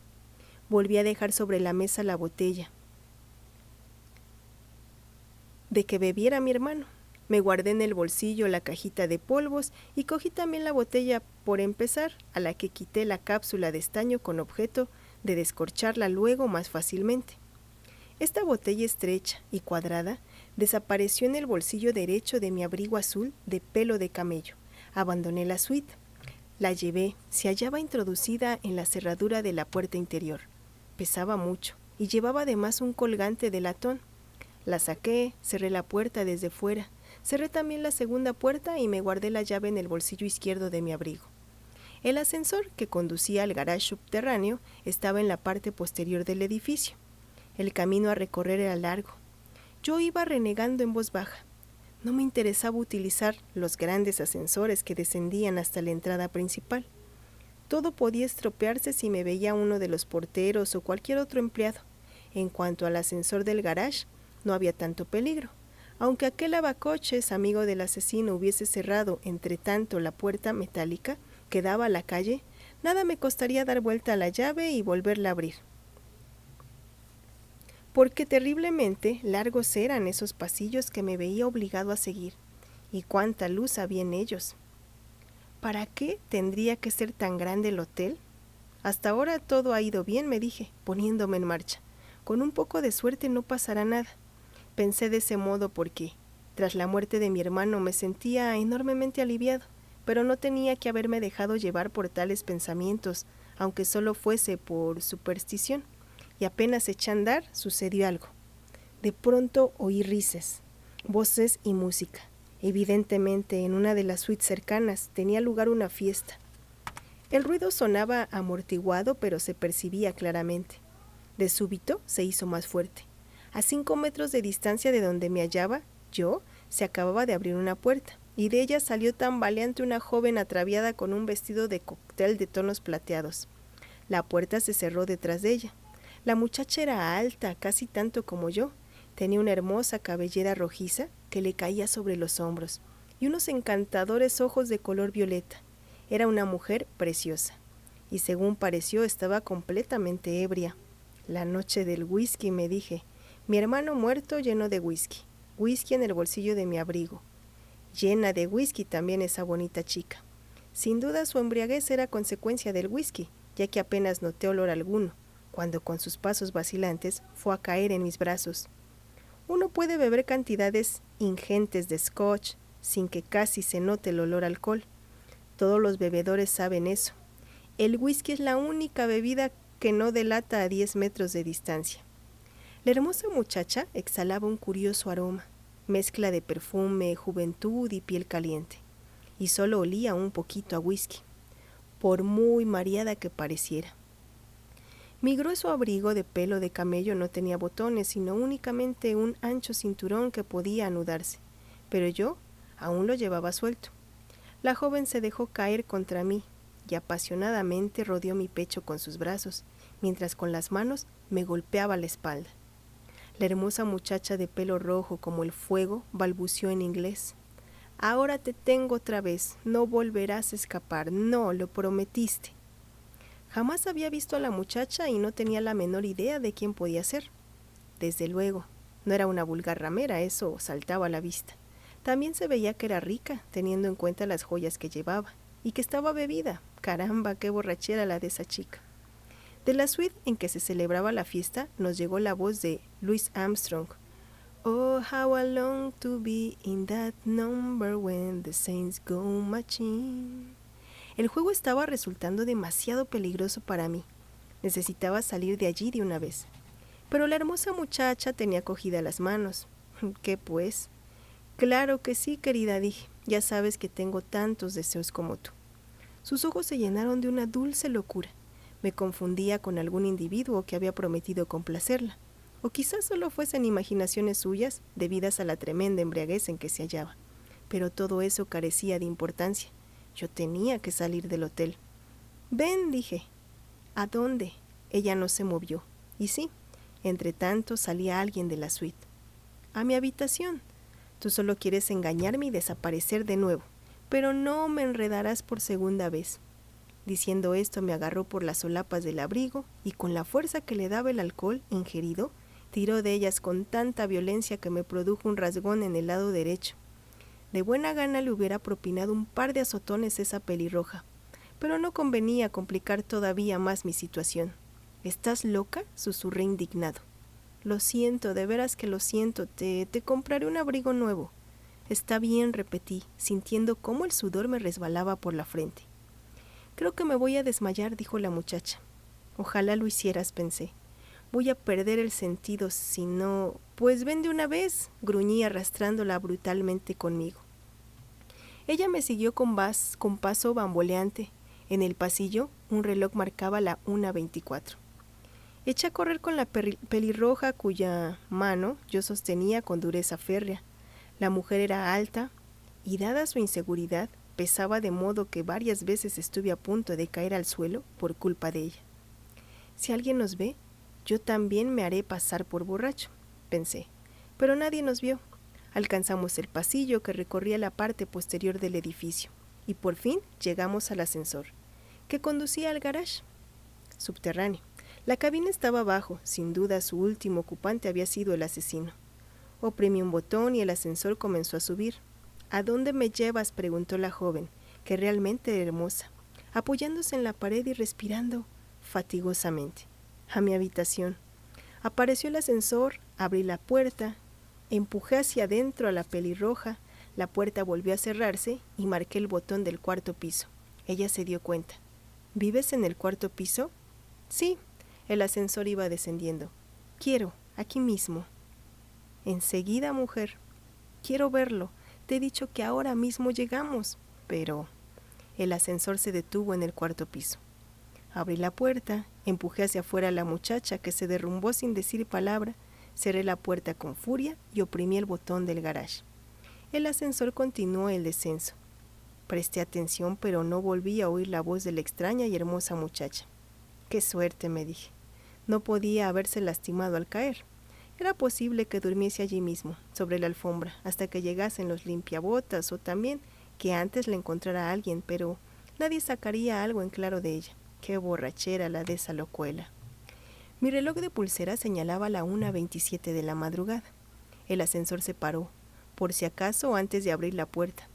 Volví a dejar sobre la mesa la botella de que bebiera mi hermano. Me guardé en el bolsillo la cajita de polvos y cogí también la botella por empezar, a la que quité la cápsula de estaño con objeto de descorcharla luego más fácilmente. Esta botella estrecha y cuadrada desapareció en el bolsillo derecho de mi abrigo azul de pelo de camello. Abandoné la suite. La llevé, se hallaba introducida en la cerradura de la puerta interior. Pesaba mucho y llevaba además un colgante de latón. La saqué, cerré la puerta desde fuera, cerré también la segunda puerta y me guardé la llave en el bolsillo izquierdo de mi abrigo. El ascensor que conducía al garage subterráneo estaba en la parte posterior del edificio. El camino a recorrer era largo. Yo iba renegando en voz baja. No me interesaba utilizar los grandes ascensores que descendían hasta la entrada principal. Todo podía estropearse si me veía uno de los porteros o cualquier otro empleado. En cuanto al ascensor del garage, no había tanto peligro. Aunque aquel lavacoches, amigo del asesino, hubiese cerrado entre tanto la puerta metálica que daba a la calle, nada me costaría dar vuelta a la llave y volverla a abrir. Porque terriblemente largos eran esos pasillos que me veía obligado a seguir, y cuánta luz había en ellos. ¿Para qué tendría que ser tan grande el hotel? Hasta ahora todo ha ido bien, me dije, poniéndome en marcha. Con un poco de suerte no pasará nada. Pensé de ese modo porque, tras la muerte de mi hermano, me sentía enormemente aliviado, pero no tenía que haberme dejado llevar por tales pensamientos, aunque solo fuese por superstición. Y apenas eché a andar, sucedió algo. De pronto oí risas, voces y música. Evidentemente, en una de las suites cercanas tenía lugar una fiesta. El ruido sonaba amortiguado, pero se percibía claramente. De súbito se hizo más fuerte. A 5 metros de distancia de donde me hallaba yo, se acababa de abrir una puerta, y de ella salió tambaleante una joven ataviada con un vestido de cóctel de tonos plateados. La puerta se cerró detrás de ella. La muchacha era alta, casi tanto como yo. Tenía una hermosa cabellera rojiza que le caía sobre los hombros y unos encantadores ojos de color violeta. Era una mujer preciosa y, según pareció, estaba completamente ebria. La noche del whisky, me dije. Mi hermano muerto lleno de whisky. Whisky en el bolsillo de mi abrigo. Llena de whisky también esa bonita chica. Sin duda su embriaguez era consecuencia del whisky, ya que apenas noté olor alguno, cuando con sus pasos vacilantes fue a caer en mis brazos. Uno puede beber cantidades ingentes de scotch sin que casi se note el olor a alcohol. Todos los bebedores saben eso. El whisky es la única bebida que no delata a 10 metros de distancia. La hermosa muchacha exhalaba un curioso aroma, mezcla de perfume, juventud y piel caliente, y solo olía un poquito a whisky, por muy mareada que pareciera. Mi grueso abrigo de pelo de camello no tenía botones, sino únicamente un ancho cinturón que podía anudarse, pero yo aún lo llevaba suelto. La joven se dejó caer contra mí y apasionadamente rodeó mi pecho con sus brazos, mientras con las manos me golpeaba la espalda. La hermosa muchacha de pelo rojo como el fuego balbuceó en inglés. «Ahora te tengo otra vez, no volverás a escapar, no, lo prometiste». Jamás había visto a la muchacha y no tenía la menor idea de quién podía ser. Desde luego, no era una vulgar ramera, eso saltaba a la vista. También se veía que era rica, teniendo en cuenta las joyas que llevaba, y que estaba bebida. Caramba, qué borrachera la de esa chica. De la suite en que se celebraba la fiesta nos llegó la voz de Louis Armstrong. Oh, how I long to be in that number when the saints go marching. El juego estaba resultando demasiado peligroso para mí. Necesitaba salir de allí de una vez. Pero la hermosa muchacha tenía cogida las manos. ¿Qué pues? Claro que sí, querida, dije. Ya sabes que tengo tantos deseos como tú. Sus ojos se llenaron de una dulce locura. Me confundía con algún individuo que había prometido complacerla. O quizás solo fuesen imaginaciones suyas debidas a la tremenda embriaguez en que se hallaba. Pero todo eso carecía de importancia. Yo tenía que salir del hotel. «Ven», dije. «¿A dónde?» Ella no se movió. Y sí, entre tanto salía alguien de la suite. «A mi habitación. Tú solo quieres engañarme y desaparecer de nuevo, pero no me enredarás por segunda vez». Diciendo esto me agarró por las solapas del abrigo y con la fuerza que le daba el alcohol ingerido, tiró de ellas con tanta violencia que me produjo un rasgón en el lado derecho. De buena gana le hubiera propinado un par de azotones esa pelirroja, pero no convenía complicar todavía más mi situación. «¿Estás loca?», susurré indignado. «Lo siento, de veras que lo siento, te compraré un abrigo nuevo». «Está bien», repetí, sintiendo cómo el sudor me resbalaba por la frente. «Creo que me voy a desmayar», dijo la muchacha. «Ojalá lo hicieras», pensé. «Voy a perder el sentido si no...» «Pues ven de una vez», gruñí arrastrándola brutalmente conmigo. Ella me siguió con paso bamboleante. En el pasillo, un reloj marcaba la 1:24. Eché a correr con la pelirroja cuya mano yo sostenía con dureza férrea. La mujer era alta y, dada su inseguridad, pesaba de modo que varias veces estuve a punto de caer al suelo por culpa de ella. «Si alguien nos ve, yo también me haré pasar por borracho», pensé, pero nadie nos vio. Alcanzamos el pasillo que recorría la parte posterior del edificio y por fin llegamos al ascensor, que conducía al garage subterráneo. La cabina estaba abajo, sin duda su último ocupante había sido el asesino. Oprimí un botón y el ascensor comenzó a subir. «¿A dónde me llevas?», preguntó la joven, que realmente era hermosa, apoyándose en la pared y respirando fatigosamente. «A mi habitación». Apareció el ascensor, abrí la puerta, empujé hacia adentro a la pelirroja, la puerta volvió a cerrarse y marqué el botón del 4º piso. Ella se dio cuenta. «¿Vives en el 4º piso?» «Sí». El ascensor iba descendiendo. «Quiero, aquí mismo». «Enseguida, mujer». «Quiero verlo. Te he dicho que ahora mismo llegamos». «Pero...». El ascensor se detuvo en el 4º piso. Abrí la puerta, empujé hacia afuera a la muchacha, que se derrumbó sin decir palabra, Cerré la puerta con furia y oprimí el botón del garage. El ascensor continuó el descenso. Presté atención, pero no volví a oír la voz de la extraña y hermosa muchacha. ¡Qué suerte!, me dije. No podía haberse lastimado al caer. Era posible que durmiese allí mismo, sobre la alfombra, hasta que llegasen los limpiabotas, o también que antes le encontrara a alguien, pero nadie sacaría algo en claro de ella. ¡Qué borrachera la de esa locuela! Mi reloj de pulsera señalaba la 1:27 de la madrugada. El ascensor se paró, por si acaso antes de abrir la puerta.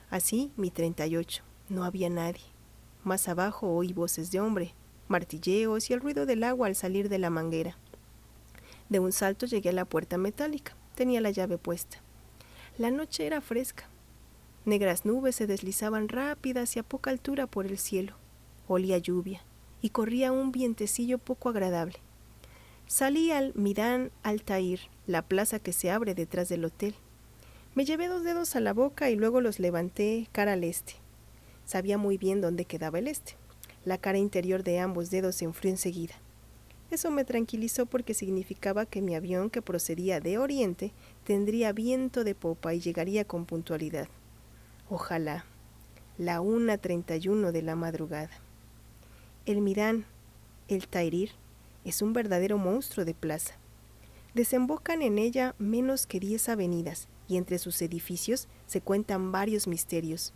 Así mi 38. No había nadie. Más abajo oí voces de hombre, martilleos y el ruido del agua al salir de la manguera. De un salto llegué a la puerta metálica. Tenía la llave puesta. La noche era fresca. Negras nubes se deslizaban rápidas y a poca altura por el cielo. Olía lluvia y corría un vientecillo poco agradable. Salí al Midán Al-Tahir, la plaza que se abre detrás del hotel. Me llevé 2 dedos a la boca y luego los levanté cara al este. Sabía muy bien dónde quedaba el este. La cara interior de ambos dedos se enfrió enseguida. Eso me tranquilizó porque significaba que mi avión, que procedía de oriente, tendría viento de popa y llegaría con puntualidad. Ojalá. La 1:31 de la madrugada. El Midán El-Tahrir es un verdadero monstruo de plaza. Desembocan en ella menos que 10 avenidas y entre sus edificios se cuentan varios misterios.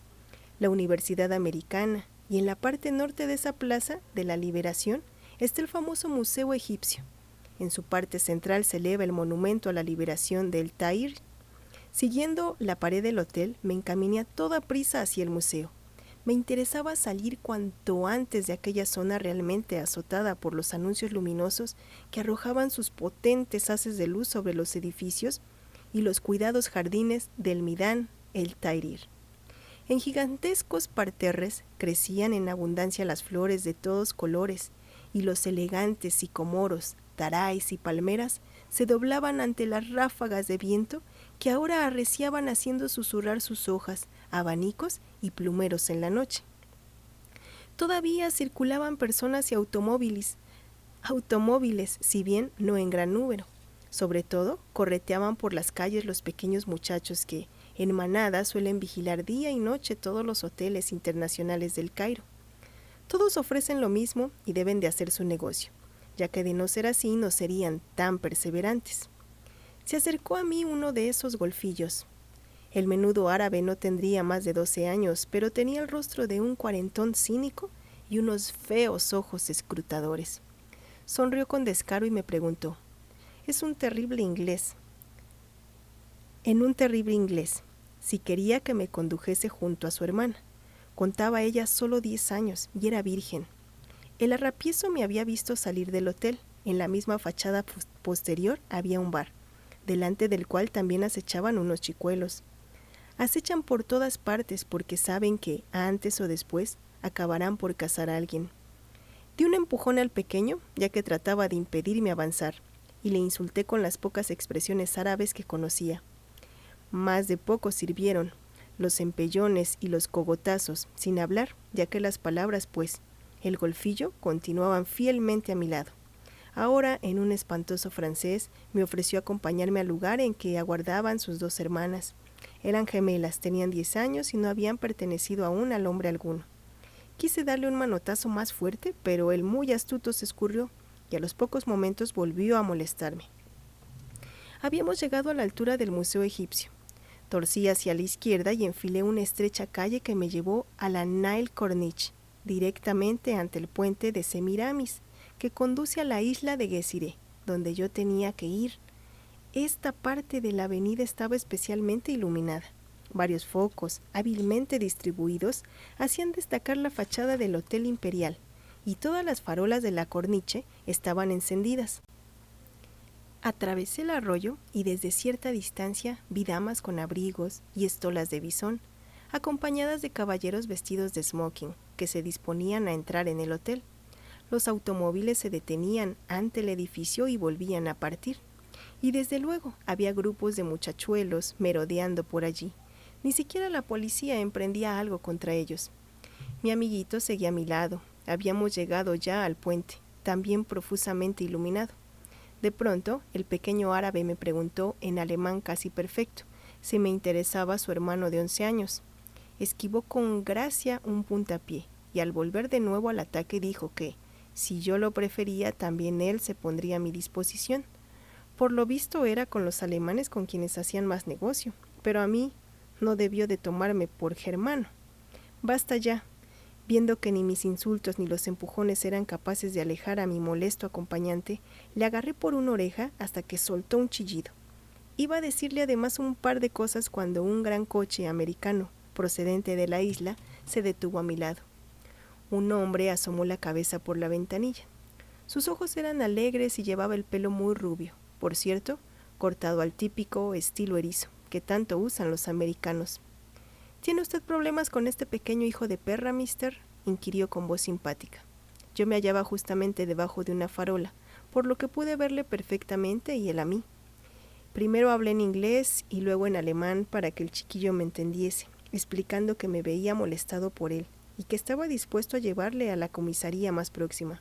La Universidad Americana, y en la parte norte de esa plaza de la Liberación está el famoso Museo Egipcio. En su parte central se eleva el monumento a la liberación del Tahrir. Siguiendo la pared del hotel, me encaminé a toda prisa hacia el museo. Me interesaba salir cuanto antes de aquella zona realmente azotada por los anuncios luminosos que arrojaban sus potentes haces de luz sobre los edificios y los cuidados jardines del Midán El-Tahrir. En gigantescos parterres crecían en abundancia las flores de todos colores, y los elegantes sicomoros, taráis y palmeras se doblaban ante las ráfagas de viento que ahora arreciaban haciendo susurrar sus hojas, abanicos y plumeros en la noche. Todavía circulaban personas y automóviles, si bien no en gran número. Sobre todo, correteaban por las calles los pequeños muchachos que, en manada, suelen vigilar día y noche todos los hoteles internacionales del Cairo. Todos ofrecen lo mismo y deben de hacer su negocio, ya que de no ser así no serían tan perseverantes. Se acercó a mí uno de esos golfillos. El menudo árabe no tendría más de 12 años, pero tenía el rostro de un cuarentón cínico y unos feos ojos escrutadores. Sonrió con descaro y me preguntó: en un terrible inglés, si quería que me condujese junto a su hermana. Contaba ella solo 10 años y era virgen. El arrapiezo me había visto salir del hotel. En la misma fachada posterior había un bar, delante del cual también acechaban unos chicuelos. Acechan por todas partes porque saben que, antes o después, acabarán por cazar a alguien. Di un empujón al pequeño, ya que trataba de impedirme avanzar, y le insulté con las pocas expresiones árabes que conocía. Más de poco sirvieron los empellones y los cogotazos, sin hablar, ya que las palabras, pues, el golfillo, continuaban fielmente a mi lado. Ahora, en un espantoso francés, me ofreció acompañarme al lugar en que aguardaban sus 2 hermanas. Eran gemelas, tenían 10 años y no habían pertenecido aún al hombre alguno. Quise darle un manotazo más fuerte, pero el muy astuto se escurrió y a los pocos momentos volvió a molestarme. Habíamos llegado a la altura del Museo Egipcio. Torcí hacia la izquierda y enfilé una estrecha calle que me llevó a la Nile Corniche, directamente ante el puente de Semiramis, que conduce a la isla de Geziré, donde yo tenía que ir. Esta parte de la avenida estaba especialmente iluminada. Varios focos, hábilmente distribuidos, hacían destacar la fachada del Hotel Imperial, y todas las farolas de la corniche estaban encendidas. Atravesé el arroyo y desde cierta distancia vi damas con abrigos y estolas de bisón, acompañadas de caballeros vestidos de smoking, que se disponían a entrar en el hotel. Los automóviles se detenían ante el edificio y volvían a partir. Y desde luego había grupos de muchachuelos merodeando por allí. Ni siquiera la policía emprendía algo contra ellos. Mi amiguito seguía a mi lado. Habíamos llegado ya al puente, también profusamente iluminado. De pronto, el pequeño árabe me preguntó, en alemán casi perfecto, si me interesaba su hermano de 11 años. Esquivó con gracia un puntapié, y al volver de nuevo al ataque dijo que, si yo lo prefería, también él se pondría a mi disposición. Por lo visto era con los alemanes con quienes hacían más negocio, pero a mí no debió de tomarme por germano. Basta ya. Viendo que ni mis insultos ni los empujones eran capaces de alejar a mi molesto acompañante, le agarré por una oreja hasta que soltó un chillido. Iba a decirle además un par de cosas cuando un gran coche americano, procedente de la isla, se detuvo a mi lado. Un hombre asomó la cabeza por la ventanilla. Sus ojos eran alegres y llevaba el pelo muy rubio, por cierto, cortado al típico estilo erizo, que tanto usan los americanos. ¿Tiene usted problemas con este pequeño hijo de perra, mister?, inquirió con voz simpática. Yo me hallaba justamente debajo de una farola, por lo que pude verle perfectamente y él a mí. Primero hablé en inglés y luego en alemán para que el chiquillo me entendiese, explicando que me veía molestado por él y que estaba dispuesto a llevarle a la comisaría más próxima.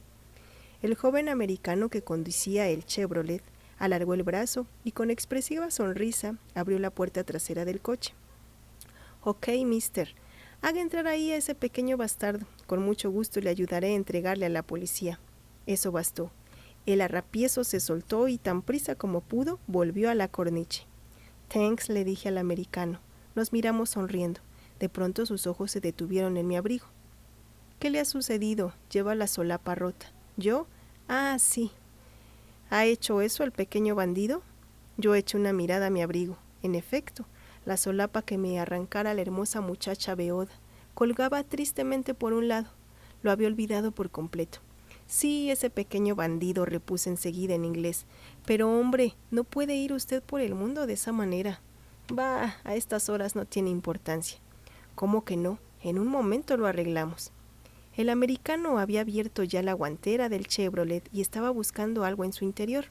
El joven americano que conducía el Chevrolet alargó el brazo y con expresiva sonrisa abrió la puerta trasera del coche. «Ok, mister, haga entrar ahí a ese pequeño bastardo. Con mucho gusto le ayudaré a entregarle a la policía». Eso bastó. El arrapiezo se soltó y tan prisa como pudo volvió a la corniche. «Thanks», le dije al americano. Nos miramos sonriendo. De pronto sus ojos se detuvieron en mi abrigo. «¿Qué le ha sucedido? Lleva la solapa rota». «¿Yo? Ah, sí». «¿Ha hecho eso el pequeño bandido?» Yo eché una mirada a mi abrigo. En efecto, la solapa que me arrancara la hermosa muchacha Beoda colgaba tristemente por un lado. Lo había olvidado por completo. «Sí, ese pequeño bandido», repuse enseguida en inglés. «Pero hombre, no puede ir usted por el mundo de esa manera». «Bah, a estas horas no tiene importancia». «¿Cómo que no? En un momento lo arreglamos». El americano había abierto ya la guantera del Chevrolet y estaba buscando algo en su interior.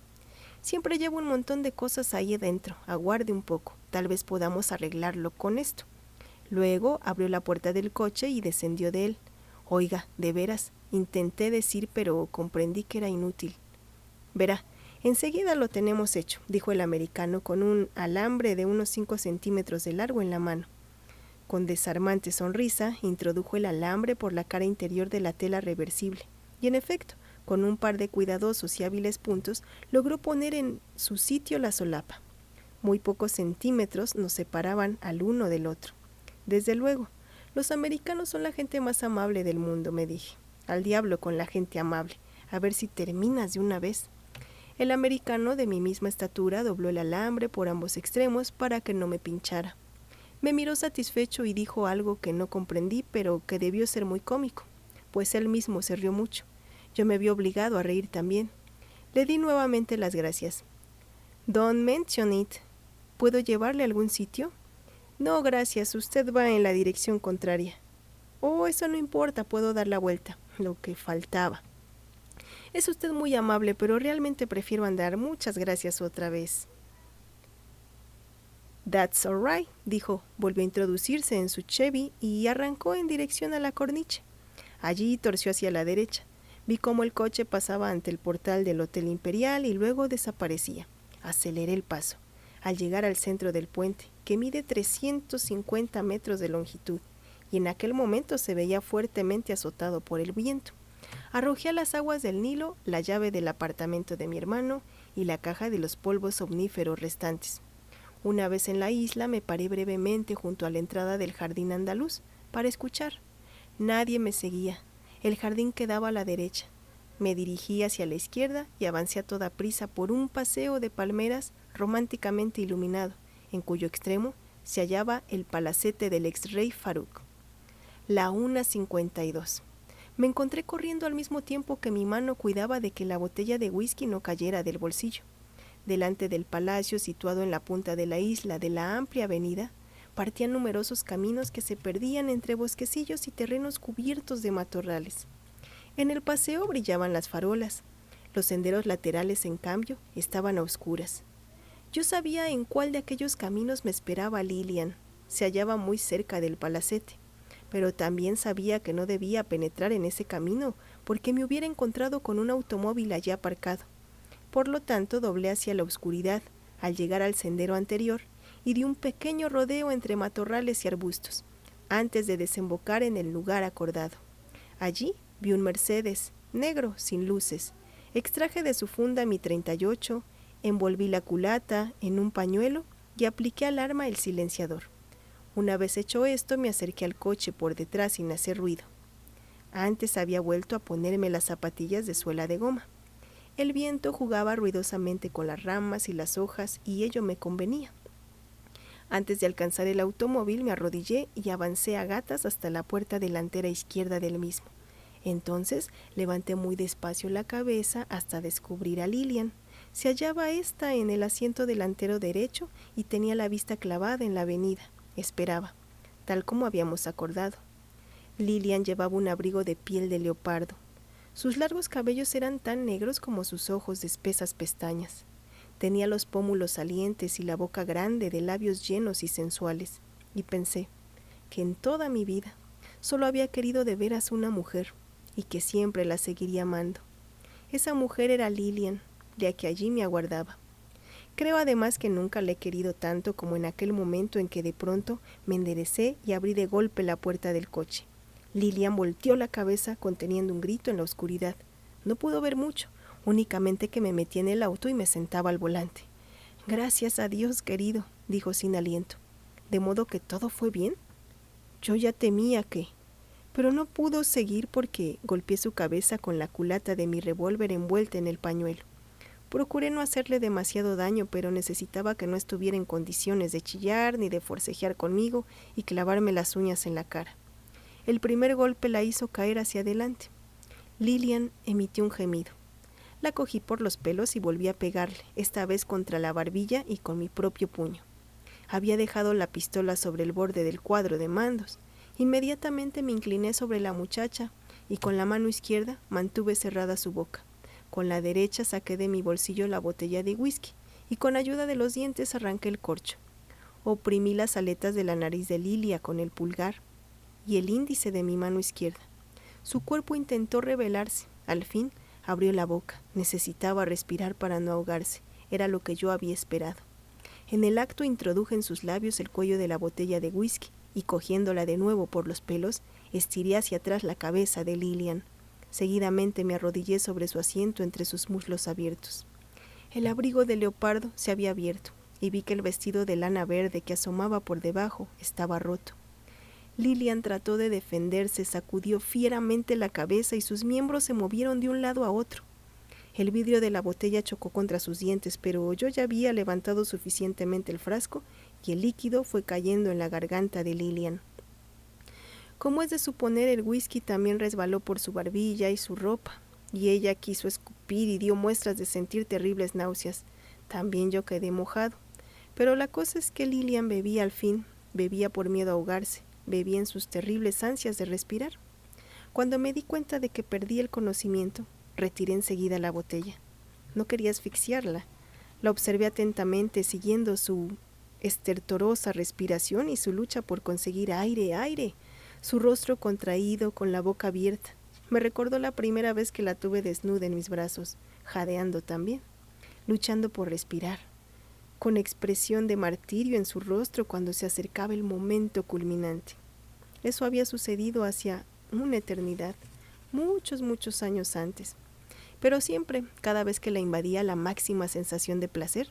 «Siempre llevo un montón de cosas ahí adentro. Aguarde un poco. Tal vez podamos arreglarlo con esto». Luego abrió la puerta del coche y descendió de él. «Oiga, de veras», intenté decir, pero comprendí que era inútil. «Verá, enseguida lo tenemos hecho», dijo el americano con un alambre de unos 5 centímetros de largo en la mano. Con desarmante sonrisa, introdujo el alambre por la cara interior de la tela reversible, y en efecto, con un par de cuidadosos y hábiles puntos, logró poner en su sitio la solapa. Muy pocos centímetros nos separaban al uno del otro. «Desde luego, los americanos son la gente más amable del mundo», me dije. «Al diablo con la gente amable. A ver si terminas de una vez». El americano, de mi misma estatura, dobló el alambre por ambos extremos para que no me pinchara. Me miró satisfecho y dijo algo que no comprendí, pero que debió ser muy cómico, pues él mismo se rió mucho. Yo me vi obligado a reír también. Le di nuevamente las gracias. «Don't mention it. ¿Puedo llevarle a algún sitio?» «No, gracias. Usted va en la dirección contraria». «Oh, eso no importa. Puedo dar la vuelta». Lo que faltaba. «Es usted muy amable, pero realmente prefiero andar. Muchas gracias otra vez». «That's all right», dijo. Volvió a introducirse en su Chevy y arrancó en dirección a la corniche. Allí torció hacia la derecha. Vi cómo el coche pasaba ante el portal del Hotel Imperial y luego desaparecía. Aceleré el paso. Al llegar al centro del puente, que mide 350 metros de longitud, y en aquel momento se veía fuertemente azotado por el viento, arrojé a las aguas del Nilo la llave del apartamento de mi hermano y la caja de los polvos omníferos restantes. Una vez en la isla me paré brevemente junto a la entrada del jardín andaluz para escuchar. Nadie me seguía. El jardín quedaba a la derecha. Me dirigí hacia la izquierda y avancé a toda prisa por un paseo de palmeras románticamente iluminado, en cuyo extremo se hallaba el palacete del ex-rey Farouk. La 1:52. Me encontré corriendo al mismo tiempo que mi mano cuidaba de que la botella de whisky no cayera del bolsillo. Delante del palacio, situado en la punta de la isla de la amplia avenida, partían numerosos caminos que se perdían entre bosquecillos y terrenos cubiertos de matorrales. En el paseo brillaban las farolas. Los senderos laterales, en cambio, estaban a oscuras. Yo sabía en cuál de aquellos caminos me esperaba Lilian. Se hallaba muy cerca del palacete, pero también sabía que no debía penetrar en ese camino porque me hubiera encontrado con un automóvil allí aparcado. Por lo tanto, doblé hacia la oscuridad al llegar al sendero anterior y di un pequeño rodeo entre matorrales y arbustos, antes de desembocar en el lugar acordado. Allí vi un Mercedes, negro, sin luces. Extraje de su funda mi 38, envolví la culata en un pañuelo y apliqué al arma el silenciador. Una vez hecho esto, me acerqué al coche por detrás sin hacer ruido. Antes había vuelto a ponerme las zapatillas de suela de goma. El viento jugaba ruidosamente con las ramas y las hojas y ello me convenía. Antes de alcanzar el automóvil me arrodillé y avancé a gatas hasta la puerta delantera izquierda del mismo. Entonces levanté muy despacio la cabeza hasta descubrir a Lilian. Se hallaba ésta en el asiento delantero derecho y tenía la vista clavada en la avenida. Esperaba, tal como habíamos acordado. Lilian llevaba un abrigo de piel de leopardo. Sus largos cabellos eran tan negros como sus ojos de espesas pestañas. Tenía los pómulos salientes y la boca grande de labios llenos y sensuales. Y pensé que en toda mi vida solo había querido de veras una mujer y que siempre la seguiría amando. Esa mujer era Lilian, ya que allí me aguardaba. Creo además que nunca la he querido tanto como en aquel momento en que de pronto me enderecé y abrí de golpe la puerta del coche. Lilian volteó la cabeza conteniendo un grito en la oscuridad. No pudo ver mucho, únicamente que me metí en el auto y me sentaba al volante. «Gracias a Dios, querido», dijo sin aliento. «¿De modo que todo fue bien?» Yo ya temía que... Pero no pudo seguir porque golpeé su cabeza con la culata de mi revólver envuelta en el pañuelo. Procuré no hacerle demasiado daño, pero necesitaba que no estuviera en condiciones de chillar ni de forcejear conmigo y clavarme las uñas en la cara. El primer golpe la hizo caer hacia adelante. Lilian emitió un gemido. La cogí por los pelos y volví a pegarle, esta vez contra la barbilla y con mi propio puño. Había dejado la pistola sobre el borde del cuadro de mandos. Inmediatamente me incliné sobre la muchacha y con la mano izquierda mantuve cerrada su boca. Con la derecha saqué de mi bolsillo la botella de whisky y con ayuda de los dientes arranqué el corcho. Oprimí las aletas de la nariz de Lilia con el pulgar y el índice de mi mano izquierda. Su cuerpo intentó rebelarse. Al fin abrió la boca. Necesitaba respirar para no ahogarse. Era lo que yo había esperado. En el acto introduje en sus labios el cuello de la botella de whisky y cogiéndola de nuevo por los pelos, estiré hacia atrás la cabeza de Lilian. Seguidamente me arrodillé sobre su asiento entre sus muslos abiertos. El abrigo de leopardo se había abierto y vi que el vestido de lana verde que asomaba por debajo estaba roto. Lilian trató de defenderse, sacudió fieramente la cabeza y sus miembros se movieron de un lado a otro. El vidrio de la botella chocó contra sus dientes, pero yo ya había levantado suficientemente el frasco y el líquido fue cayendo en la garganta de Lilian. Como es de suponer, el whisky también resbaló por su barbilla y su ropa, y ella quiso escupir y dio muestras de sentir terribles náuseas. También yo quedé mojado. Pero la cosa es que Lilian bebía al fin, bebía por miedo a ahogarse, bebía en sus terribles ansias de respirar. Cuando me di cuenta de que perdí el conocimiento, retiré enseguida la botella. No quería asfixiarla. La observé atentamente, siguiendo su estertorosa respiración y su lucha por conseguir aire, su rostro contraído con la boca abierta. Me recordó la primera vez que la tuve desnuda en mis brazos, jadeando también, luchando por respirar, con expresión de martirio en su rostro cuando se acercaba el momento culminante. Eso había sucedido hacia una eternidad, muchos años antes. Pero siempre, cada vez que la invadía la máxima sensación de placer,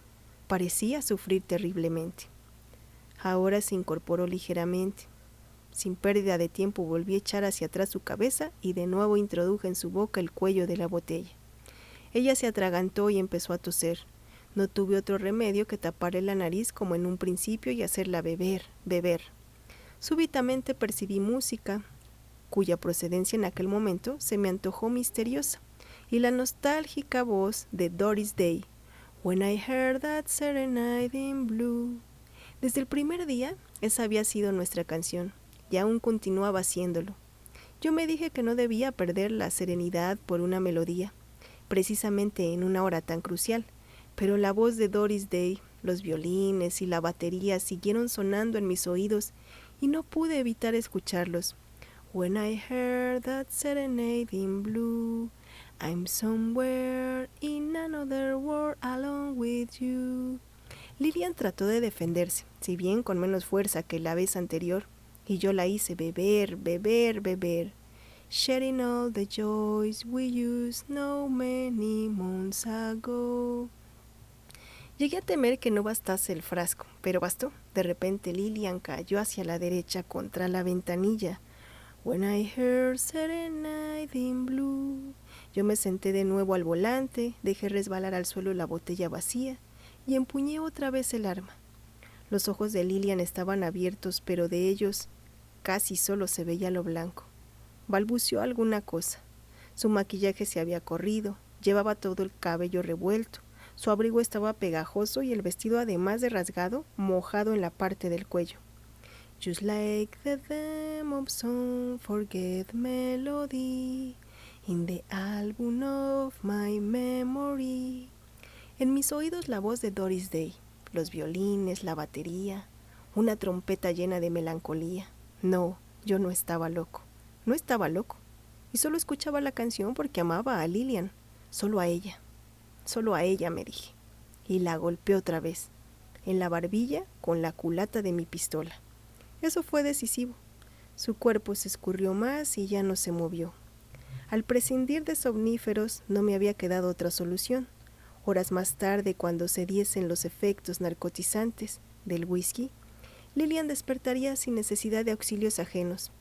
parecía sufrir terriblemente. Ahora se incorporó ligeramente. Sin pérdida de tiempo volví a echar hacia atrás su cabeza y de nuevo introduje en su boca el cuello de la botella. Ella se atragantó y empezó a toser. No tuve otro remedio que taparle la nariz como en un principio y hacerla beber. Súbitamente percibí música, cuya procedencia en aquel momento se me antojó misteriosa, y la nostálgica voz de Doris Day, When I heard that serenading blue. Desde el primer día, esa había sido nuestra canción, y aún continuaba haciéndolo. Yo me dije que no debía perder la serenidad por una melodía, precisamente en una hora tan crucial, pero la voz de Doris Day, los violines y la batería siguieron sonando en mis oídos y no pude evitar escucharlos. When I heard that serenading blue, I'm somewhere in another world alone with you. Lilian trató de defenderse, si bien con menos fuerza que la vez anterior, y yo la hice beber, beber, beber. Sharing all the joys we used know many months ago. Llegué a temer que no bastase el frasco, pero bastó. De repente Lilian cayó hacia la derecha contra la ventanilla. When I heard Serenade in Blue. Yo me senté de nuevo al volante, dejé resbalar al suelo la botella vacía y empuñé otra vez el arma. Los ojos de Lilian estaban abiertos, pero de ellos casi solo se veía lo blanco. Balbuceó alguna cosa. Su maquillaje se había corrido, llevaba todo el cabello revuelto, su abrigo estaba pegajoso y el vestido, además de rasgado, mojado en la parte del cuello. Just like the theme of some forget melody in the album of my memory. En mis oídos la voz de Doris Day, los violines, la batería, una trompeta llena de melancolía. No, yo no estaba loco. No estaba loco, y solo escuchaba la canción porque amaba a Lilian, solo a ella, me dije, y la golpeé otra vez, en la barbilla con la culata de mi pistola. Eso fue decisivo. Su cuerpo se escurrió más y ya no se movió. Al prescindir de somníferos no me había quedado otra solución. Horas más tarde, cuando cediesen los efectos narcotizantes del whisky, Lilian despertaría sin necesidad de auxilios ajenos.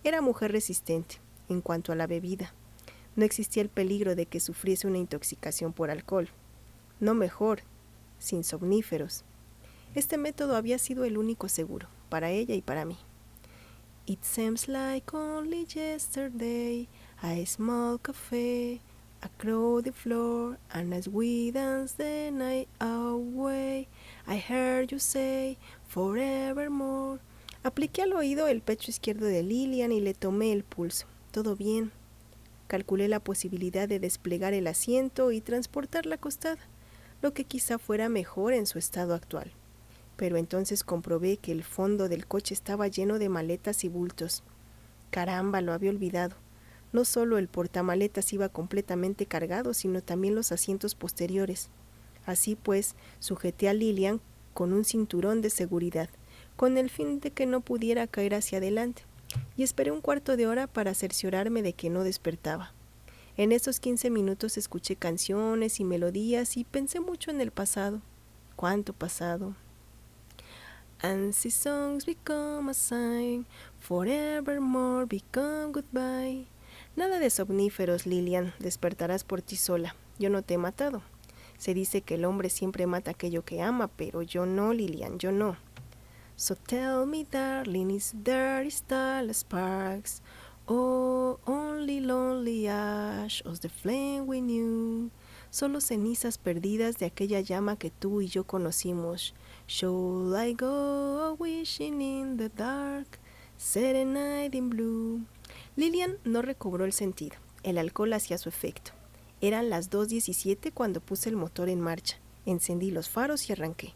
Era mujer resistente en cuanto a la bebida. No existía el peligro de que sufriese una intoxicación por alcohol. No mejor, sin somníferos. Este método había sido el único seguro, para ella y para mí. It seems like only yesterday, a small café, a crowded floor, and as we danced the night away, I heard you say, forevermore. Apliqué al oído el pecho izquierdo de Lilian y le tomé el pulso. Todo bien. Calculé la posibilidad de desplegar el asiento y transportarla acostada, lo que quizá fuera mejor en su estado actual. Pero entonces comprobé que el fondo del coche estaba lleno de maletas y bultos. Caramba, lo había olvidado. No solo el portamaletas iba completamente cargado, sino también los asientos posteriores. Así pues, sujeté a Lilian con un cinturón de seguridad, con el fin de que no pudiera caer hacia adelante, y esperé un cuarto de hora para cerciorarme de que no despertaba. En esos 15 minutos escuché canciones y melodías y pensé mucho en el pasado. ¿Cuánto pasado? And the songs become a sign, forevermore become goodbye. Nada de somníferos, Lilian, despertarás por ti sola. Yo no te he matado. Se dice que el hombre siempre mata aquello que ama, pero yo no, Lilian, yo no. So tell me, darling, is there still sparks? Oh, only lonely ash of the flame we knew. Solo cenizas perdidas de aquella llama que tú y yo conocimos. Should I go wishing in the dark, serenade in blue? Lilian no recobró el sentido. El alcohol hacía su efecto. Eran las 2:17 cuando puse el motor en marcha. Encendí los faros y arranqué.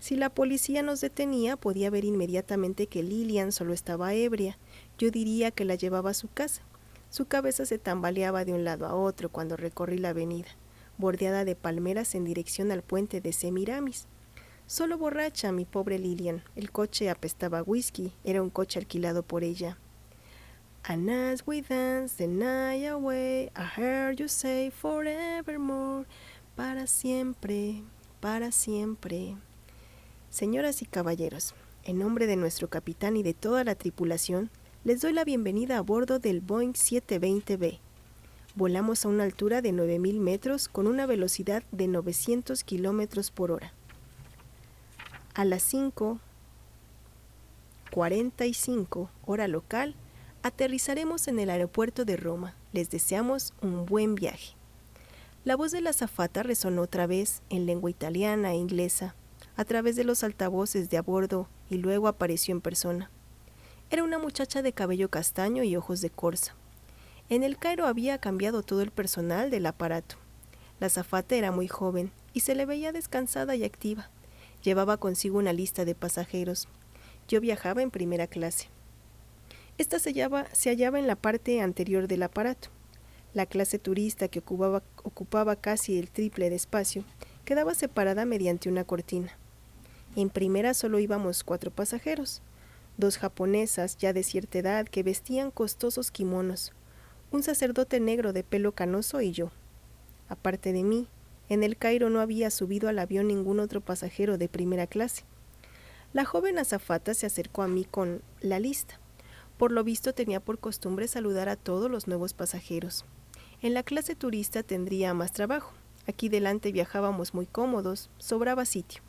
Si la policía nos detenía, podía ver inmediatamente que Lilian solo estaba ebria. Yo diría que la llevaba a su casa. Su cabeza se tambaleaba de un lado a otro cuando recorrí la avenida, bordeada de palmeras en dirección al puente de Semiramis. Solo borracha, mi pobre Lilian. El coche apestaba a whisky. Era un coche alquilado por ella. And as we danced the night away, I heard you say forevermore. Para siempre, para siempre. Señoras y caballeros, en nombre de nuestro capitán y de toda la tripulación, les doy la bienvenida a bordo del Boeing 720B. Volamos a una altura de 9,000 metros con una velocidad de 900 kilómetros por hora. A las 5:45 hora local, aterrizaremos en el aeropuerto de Roma. Les deseamos un buen viaje. La voz de la azafata resonó otra vez en lengua italiana e inglesa, a través de los altavoces de a bordo, y luego apareció en persona. Era una muchacha de cabello castaño y ojos de corza. En el Cairo había cambiado todo el personal del aparato. La azafata era muy joven y se le veía descansada y activa. Llevaba consigo una lista de pasajeros. Yo viajaba en primera clase. Esta se hallaba en la parte anterior del aparato. La clase turista, que ocupaba casi el triple de espacio, quedaba separada mediante una cortina. En primera solo íbamos 4 pasajeros, 2 japonesas ya de cierta edad que vestían costosos kimonos, un sacerdote negro de pelo canoso y yo. Aparte de mí, en el Cairo no había subido al avión ningún otro pasajero de primera clase. La joven azafata se acercó a mí con la lista. Por lo visto tenía por costumbre saludar a todos los nuevos pasajeros. En la clase turista tendría más trabajo. Aquí delante viajábamos muy cómodos, sobraba sitio.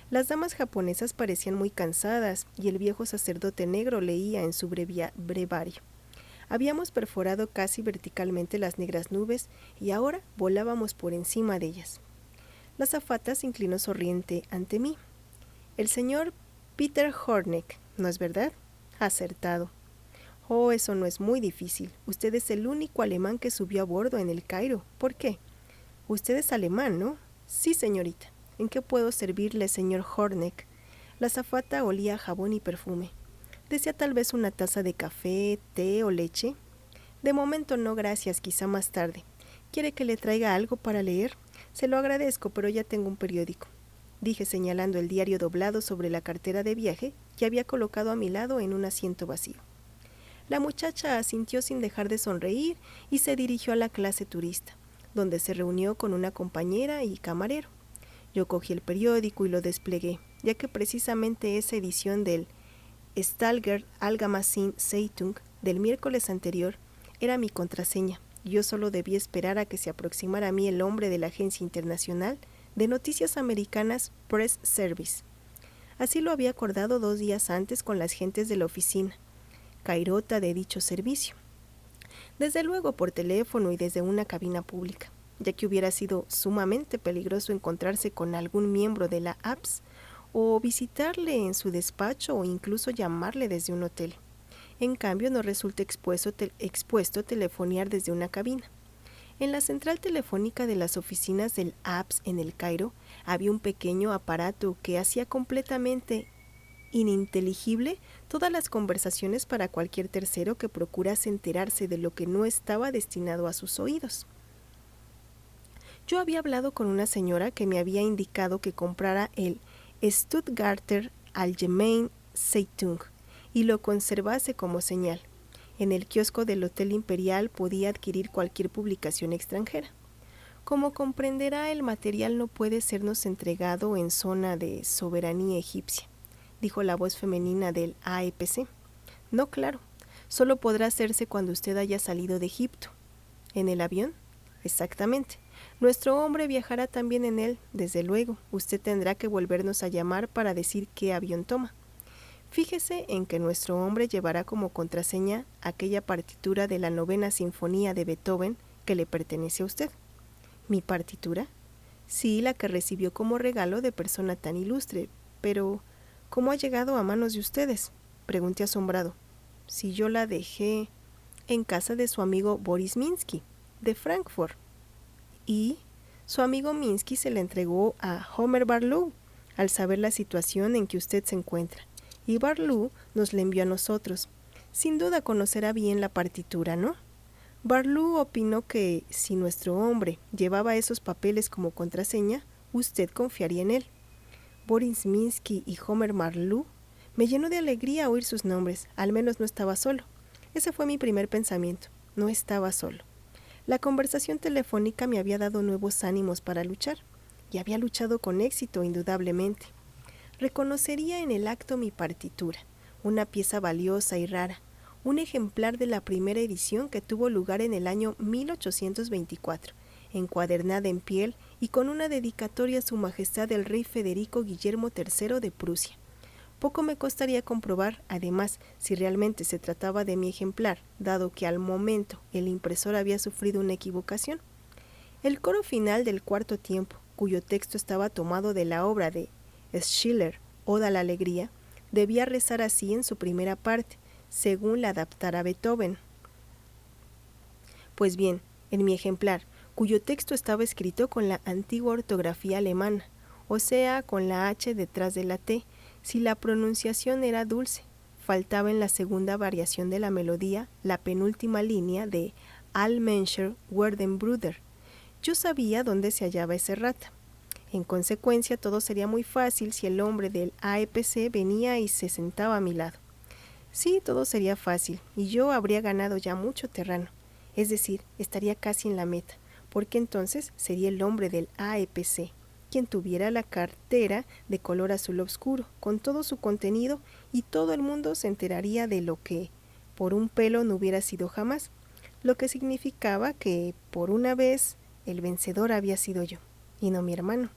Las damas japonesas parecían muy cansadas y el viejo sacerdote negro leía en su brevario. Habíamos perforado casi verticalmente las negras nubes y ahora volábamos por encima de ellas. La azafata se inclinó sonriente ante mí. El señor Peter Horneck, ¿no es verdad? Acertado. Oh, eso no es muy difícil. Usted es el único alemán que subió a bordo en el Cairo. ¿Por qué? Usted es alemán, ¿no? Sí, señorita. ¿En qué puedo servirle, señor Horneck? La azafata olía a jabón y perfume. ¿Desea tal vez una taza de café, té o leche? De momento no, gracias, quizá más tarde. ¿Quiere que le traiga algo para leer? Se lo agradezco, pero ya tengo un periódico, dije señalando el diario doblado sobre la cartera de viaje que había colocado a mi lado en un asiento vacío. La muchacha asintió sin dejar de sonreír y se dirigió a la clase turista, donde se reunió con una compañera y camarero. Yo cogí el periódico y lo desplegué, ya que precisamente esa edición del Stalger Allgemeine Zeitung del miércoles anterior era mi contraseña. Yo solo debía esperar a que se aproximara a mí el hombre de la agencia internacional de noticias americanas Press Service. Así lo había acordado 2 días antes con las gentes de la oficina cairota de dicho servicio. Desde luego por teléfono y desde una cabina pública, ya que hubiera sido sumamente peligroso encontrarse con algún miembro de la APS o visitarle en su despacho o incluso llamarle desde un hotel. En cambio, no resulta expuesto telefonear desde una cabina. En la central telefónica de las oficinas del APS en el Cairo había un pequeño aparato que hacía completamente ininteligible todas las conversaciones para cualquier tercero que procurase enterarse de lo que no estaba destinado a sus oídos. Yo había hablado con una señora que me había indicado que comprara el Stuttgarter Allgemeine Zeitung y lo conservase como señal. En el kiosco del Hotel Imperial podía adquirir cualquier publicación extranjera. Como comprenderá, el material no puede sernos entregado en zona de soberanía egipcia, dijo la voz femenina del AEPC. No, claro, solo podrá hacerse cuando usted haya salido de Egipto. ¿En el avión? Exactamente. Nuestro hombre viajará también en él, desde luego. Usted tendrá que volvernos a llamar para decir qué avión toma. Fíjese en que nuestro hombre llevará como contraseña aquella partitura de la 9ª Sinfonía de Beethoven que le pertenece a usted. ¿Mi partitura? Sí, la que recibió como regalo de persona tan ilustre, pero ¿cómo ha llegado a manos de ustedes?, pregunté asombrado. Si yo la dejé en casa de su amigo Boris Minsky, de Frankfurt. Y su amigo Minsky se la entregó a Homer Barlow al saber la situación en que usted se encuentra. Y Barlow nos la envió a nosotros. Sin duda conocerá bien la partitura, ¿no? Barlow opinó que si nuestro hombre llevaba esos papeles como contraseña, usted confiaría en él. Boris Minsky y Homer Barlow. Me llenó de alegría oír sus nombres. Al menos no estaba solo. Ese fue mi primer pensamiento. No estaba solo. La conversación telefónica me había dado nuevos ánimos para luchar. Y había luchado con éxito, indudablemente. Reconocería en el acto mi partitura, una pieza valiosa y rara, un ejemplar de la primera edición que tuvo lugar en el año 1824, encuadernada en piel y con una dedicatoria a su majestad el rey Federico Guillermo III de Prusia. Poco me costaría comprobar, además, si realmente se trataba de mi ejemplar, dado que al momento el impresor había sufrido una equivocación. El coro final del cuarto tiempo, cuyo texto estaba tomado de la obra de Schiller, Oda a la Alegría, debía rezar así en su primera parte, según la adaptara Beethoven. Pues bien, en mi ejemplar, cuyo texto estaba escrito con la antigua ortografía alemana, o sea, con la H detrás de la T, si la pronunciación era dulce, faltaba en la segunda variación de la melodía la penúltima línea de Allmencher Werdenbruder. Yo sabía dónde se hallaba ese rata. En consecuencia, todo sería muy fácil si el hombre del AEPC venía y se sentaba a mi lado. Sí, todo sería fácil, y yo habría ganado ya mucho terreno. Es decir, estaría casi en la meta, porque entonces sería el hombre del AEPC, quien tuviera la cartera de color azul oscuro, con todo su contenido, y todo el mundo se enteraría de lo que, por un pelo, no hubiera sido jamás, lo que significaba que, por una vez, el vencedor había sido yo, y no mi hermano.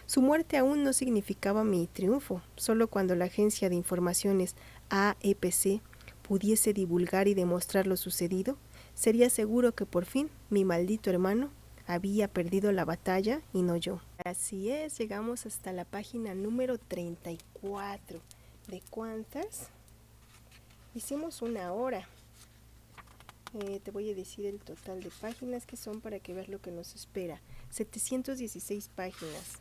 Su muerte aún no significaba mi triunfo, solo cuando la agencia de informaciones AEPC pudiese divulgar y demostrar lo sucedido, sería seguro que por fin mi maldito hermano había perdido la batalla y no yo. Así es, llegamos hasta la página número 34. ¿De cuántas? Hicimos una hora. Te voy a decir el total de páginas que son para que veas lo que nos espera. 716 páginas.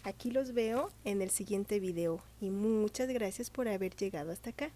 Aquí los veo en el siguiente video y muchas gracias por haber llegado hasta acá.